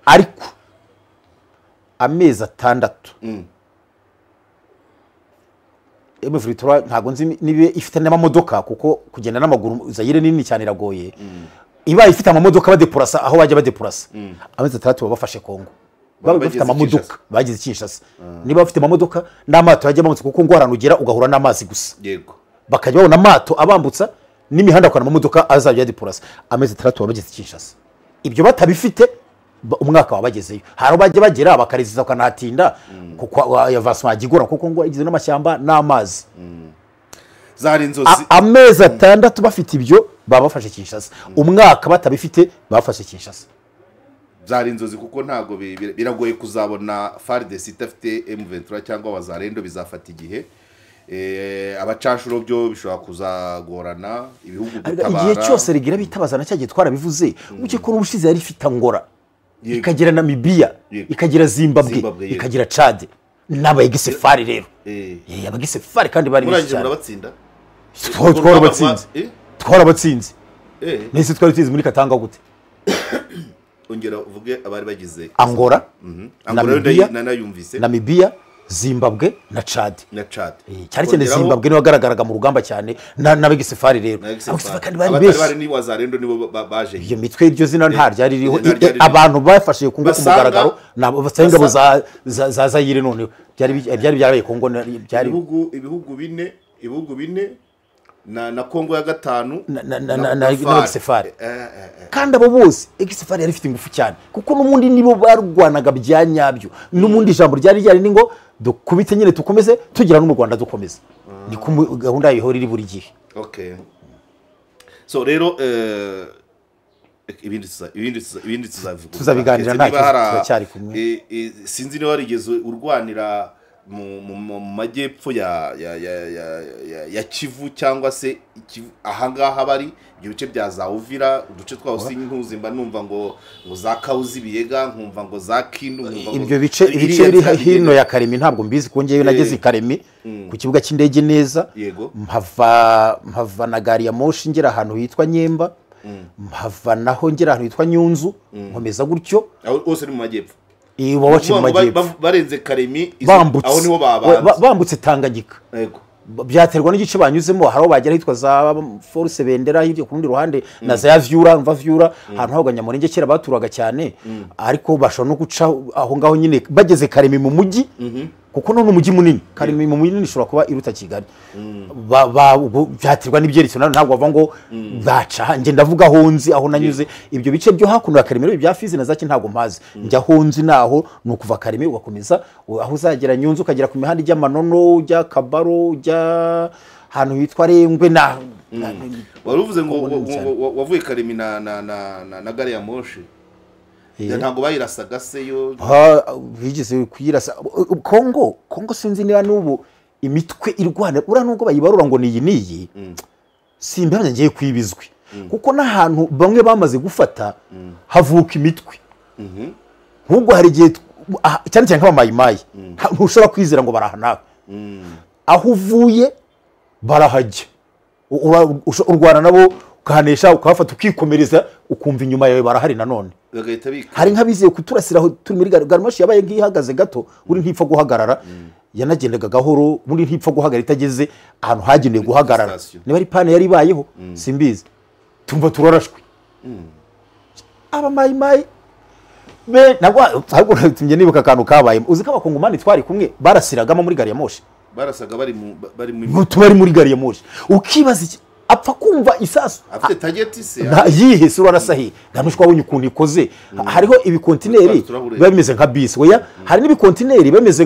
ariko amezi 6 M23 ntago nzi nibe ifite n'amamodoka kuko kugenda n'amaguru Zaire nini cyane iragoye iba ifite amamodoka badepurasa aho bajya badepurasa amezi 3 babafashe Kongo bafite amamodoka bageze Kinshasa niba bafite amamodoka n'amato yajya bambutsa kuko ngo haranugera ugahura n'amazi gusa yego bakajya babona amato abambutsa n'imihanda kwa amamodoka azajya dipurasa amezi 3 babageze Kinshasa ibyo batabifite umwaka wabagezeyo haro bajye bagera bakariziza kanahatinda kuko yavaswa agigora kuko ngo igize n'amashyamba n'amazi zari inzozi amezi 6 bafite ibyo babafashe Kinshasa umwaka batabifite bafashe Kinshasa zari inzozi kuko ntago biragoye kuzabona FARDC itafite M23 cyangwa Wazalendo bizafata igihe abacashuro byo bishobora kuzagorana ibihugu gutabara igihe cyose rigira bitabazana cyagiye twarabivuze uke ko n'ubushize yari ifite Angola ikagira Namibia ikagira Zimbabwe ikagira Chad n'abagisefari rero abagisefari kandi bari murangije murabatsinda twarabatsinze nese twari tuzi muri Katanga gute ongera uvuge abari bagize Angola Namibia Zimbabwe na Chad cyari cyane Zimbabwe niwe wagaragaraga mu rugamba cyane n'abagisefari rero kandi bari ni Wazalendo nibo baje iyo mitwe iryo zina nta ryari ririho abantu bafashe ku mugaragaro n'abasengabo za Zaire none byari byarabaye Kongo byari ibihugu bine na Kongo ya gatanu na Sefari kandi abo bose Sefari yari ifite ingufu cyane kuko n'umundi nibo barwanaga byanyabyo n'umundi jambo ryari ni ngo dukubite nyine tukomeze tugira no mu Rwanda dukomeze ni ku gahunda y'ihori iri buri gihe okay so rero ibindi tuzabiganira nta cyari kumwe sinzi niba warigeze urwanira mu majyepfo ya Kivu cyangwa se ahangaha bari ibice bya za Uvira uduce twaho sinkuzimba numva ngo za Kauzi Biyega nkumva ngo za Kindu nkumva ngo ibyo bice biri hino ya Karemi ntabwo mbizi kongeyo nageze Karemi ku kibuga cy'indege neza mpava na gari ya moshi ngera ahantu hitwa Nyemba mpava naho ngera ahantu hitwa Nyunzu nkomeza gutyo hose ni mu majyepfo barenze Karemi aho niho bambutse Tanganyika yego byaterwa n'igice banyuzemo haro bagera hitwa za Force Bendera hiryo ku rundi ruhande na za Vyura mva Vyura ahantu ho Ganyamurenge kera baturaga cyane ariko bashobora no guca aho ngaho nyine bageze Karemi mu mujyi kuko no mujyi munini Karemi mu munini ishobora kuba iruta Kigali byaterwa n'ibyerekezo ntabwo bava ngo baca nge ndavuga honzi aho nanyuze ibyo bice byo hakuno ya Karemi bya Fizi na zaki ntabwo mpazi njya honzi naho no kuva Karemi ugakomeza aho uzagera Nyunzu ukagera ku mihanda ijya Manono ujya Kabaro ujya hano hitwa Rengwe na waruvuze ngo wavuye Karemi na gare ya moshi ntabwo bayirasaga se yo bigeze kuyirasa Kongo sinzi niba n'ubu imitwe irwana ura nubwo bayibarura ngo niyi simba ngiye kwibizwe kuko n'ahantu bamwe bamaze gufata havuka imitwe nk'ubwo hari gihe cyane cyane nk'abamayimayi ntushobora kwizera ngo barahana aho uvuye barahajya urwana nabo ukahanesha ukahafata ukikomereza ukumva inyuma yawe barahari nanone hari nk'abizeye kuturasira aho turi muri garimashi yabaye nk'ihagaze gato uri ntipfa guhagarara yanagendaga gahoro muri ntipfa guhagarara itageze ahantu hagenewe guhagarara niba ari pane yari ibayeho simbizi tumva turarashwe abamayimayi nabwo tumye nibuka akantu kabaye uzi ko abakongomani twari kumwe barasiragamo muri gari ya moshi barasaga bari muri gari ya moshi ukibaza iki apfa kumva isasu afite tageti se yihe sura rasahi ndamushwa wunye ukuntu ikoze hariho ibikontineri bameze nka bisi oya hari n'ibikontineri bameze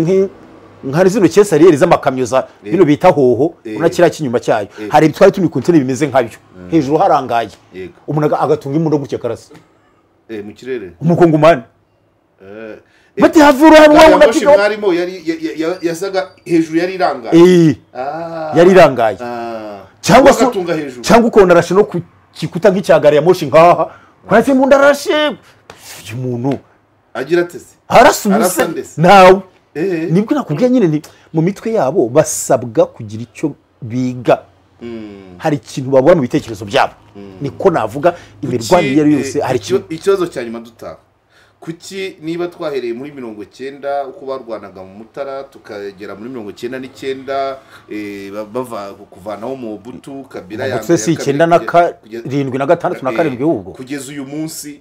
nk'ari zino cyesariyeri z'amakamyo za bino bita hoho unakira kinyuma cyayo hari bitwari tuni kontineri bimeze nkabyo hejuru harangaye umuntu agatunga imundo gutya karasa mu kirere umukongomani bati havura hano unatiga mwarimo yasaga hejuru yari irangaye yari irangaye cyangwa ukona rashe no kikuta nk'icyagari ya moshi nkaha kwatse mu ndarashe umuntu agira atese arasubise nawe nibwo nakubwiye nyine mu mitwe yabo basabwa kugira icyo biga hari ikintu babona mu bitekerezo byabo niko navuga imirwanire yari yose hari ikibazo cya nyuma dutaha kuki niba twahereye muri 90 uko barwanaga mu Mutara tukagera muri 99 bava kuvanaho mu Butu Kabila ya 97 na 7 na 6 na 7 ubwo kugeza uyu munsi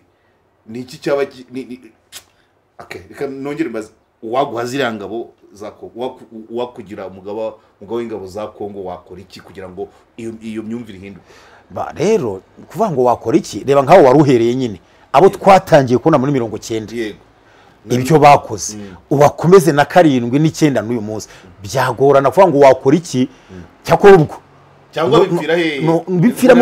ni iki cyaba reka nongere mbaze uwaguha ziriya ngabo wakugira umugabo w'ingabo za Kongo wakora iki kugira ngo iyo myumvire ihinduke? Rero kuvuga ngo wakora iki, reba nkaho wari uhereye nyine abo twatangiye kubona muri 90 ibyo bakoze ubakomeze na 7 n'9 n'uyu munsi byagorana kuvuga ngo wakora iki cyakora ubwo cyangwa bipfira he bipfira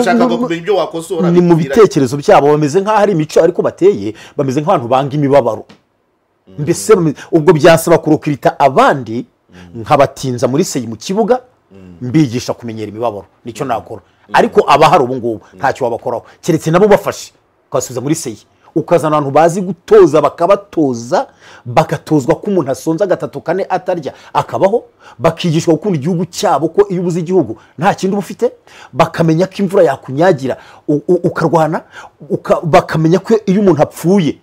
ibyo wakosora ni mu bitekerezo byabo bameze nkaho ari imico ariko bateye bameze nk'abantu banga imibabaro mbese ubwo byasaba kurokirita abandi nkabatinza muri seyi mu kibuga mbigisha kumenyera imibabaro nicyo nakora ariko abahari ubu ngubu ntacyo wabakoraho keretse nabo bafashe ukasubiza muri seyi ukazana abantu bazi gutoza bakabatoza bagatozwa ko umuntu asonza 3 4 atarya akabaho bakigishwa gukunda igihugu cyabo ko iyo ubuze igihugu nta kindi ubufite bakamenya ko imvura yakunyagira ukarwana bakamenya ko iyo umuntu apfuye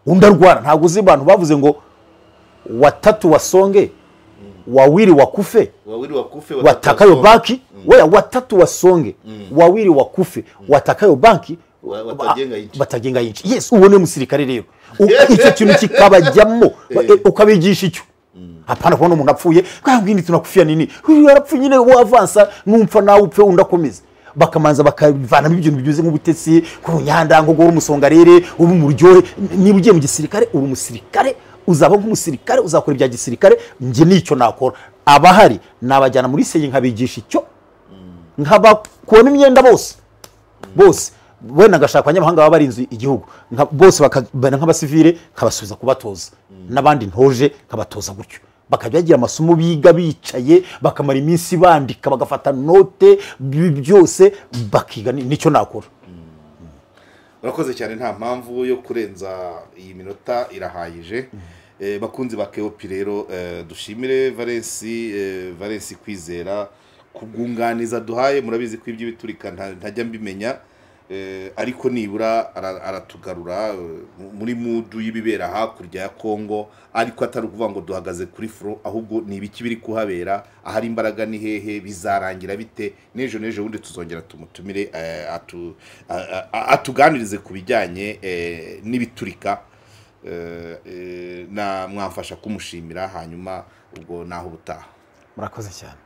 undarwara ntago uzi abantu bavuze ngo watatu wasonge wawili wakufe watakayo banki weya watatu wasonge wawili wakufe watakayo banki batagenga yinshi yes ubone musirikare rero icyo kintu kikabajyamo ukabigisha icyo hapana kubona umuntu apfuye kwangindi tunakufia nini yarapfuye nyine wavansa numfa nawe upfe undakomeza bakamanza bakavana ibintu byuze nk'ubutesi ku nyandango go umusongarere ubu mu ryohe niba ugiye mu gisirikare uri umusirikare uzaba nk'umusirikare uzakora ibya gisirikare nje nicyo nakora abahari nabajyana muri seyi nkabigisha icyo nkabakubona imyenda bose wenda ngashaka abanyamahanga baba barinze igihugu bose bakabana nk'abasivile nkabasubiza kubatoza n'abandi ntoje nkabatoza gutyo bakabyagira amasomo biga bicaye bakamara iminsi bandika bagafata note byose bakiga nicyo nakora. Urakoze cyane nta mpamvu yo kurenza iyi minota irahayije. Bakunzi ba Keopi rero dushimire Valens Kwizera kubwunganiza duhaye murabizi ko ibyo biturika ntajya mbimenya ariko nibura aratugarura muri mudu y'ibibera hakurya ya Kongo ariko atari kuvuga ngo duhagaze kuri front ahubwo ni ibiki biri kuhabera ahari imbaraga ni hehe bizarangira bite nejo wundi tuzongera tumutumire atuganirize ku bijyanye n'ibiturika na mwafasha kumushimira hanyuma ubwo naho butaha. Murakoze cyane.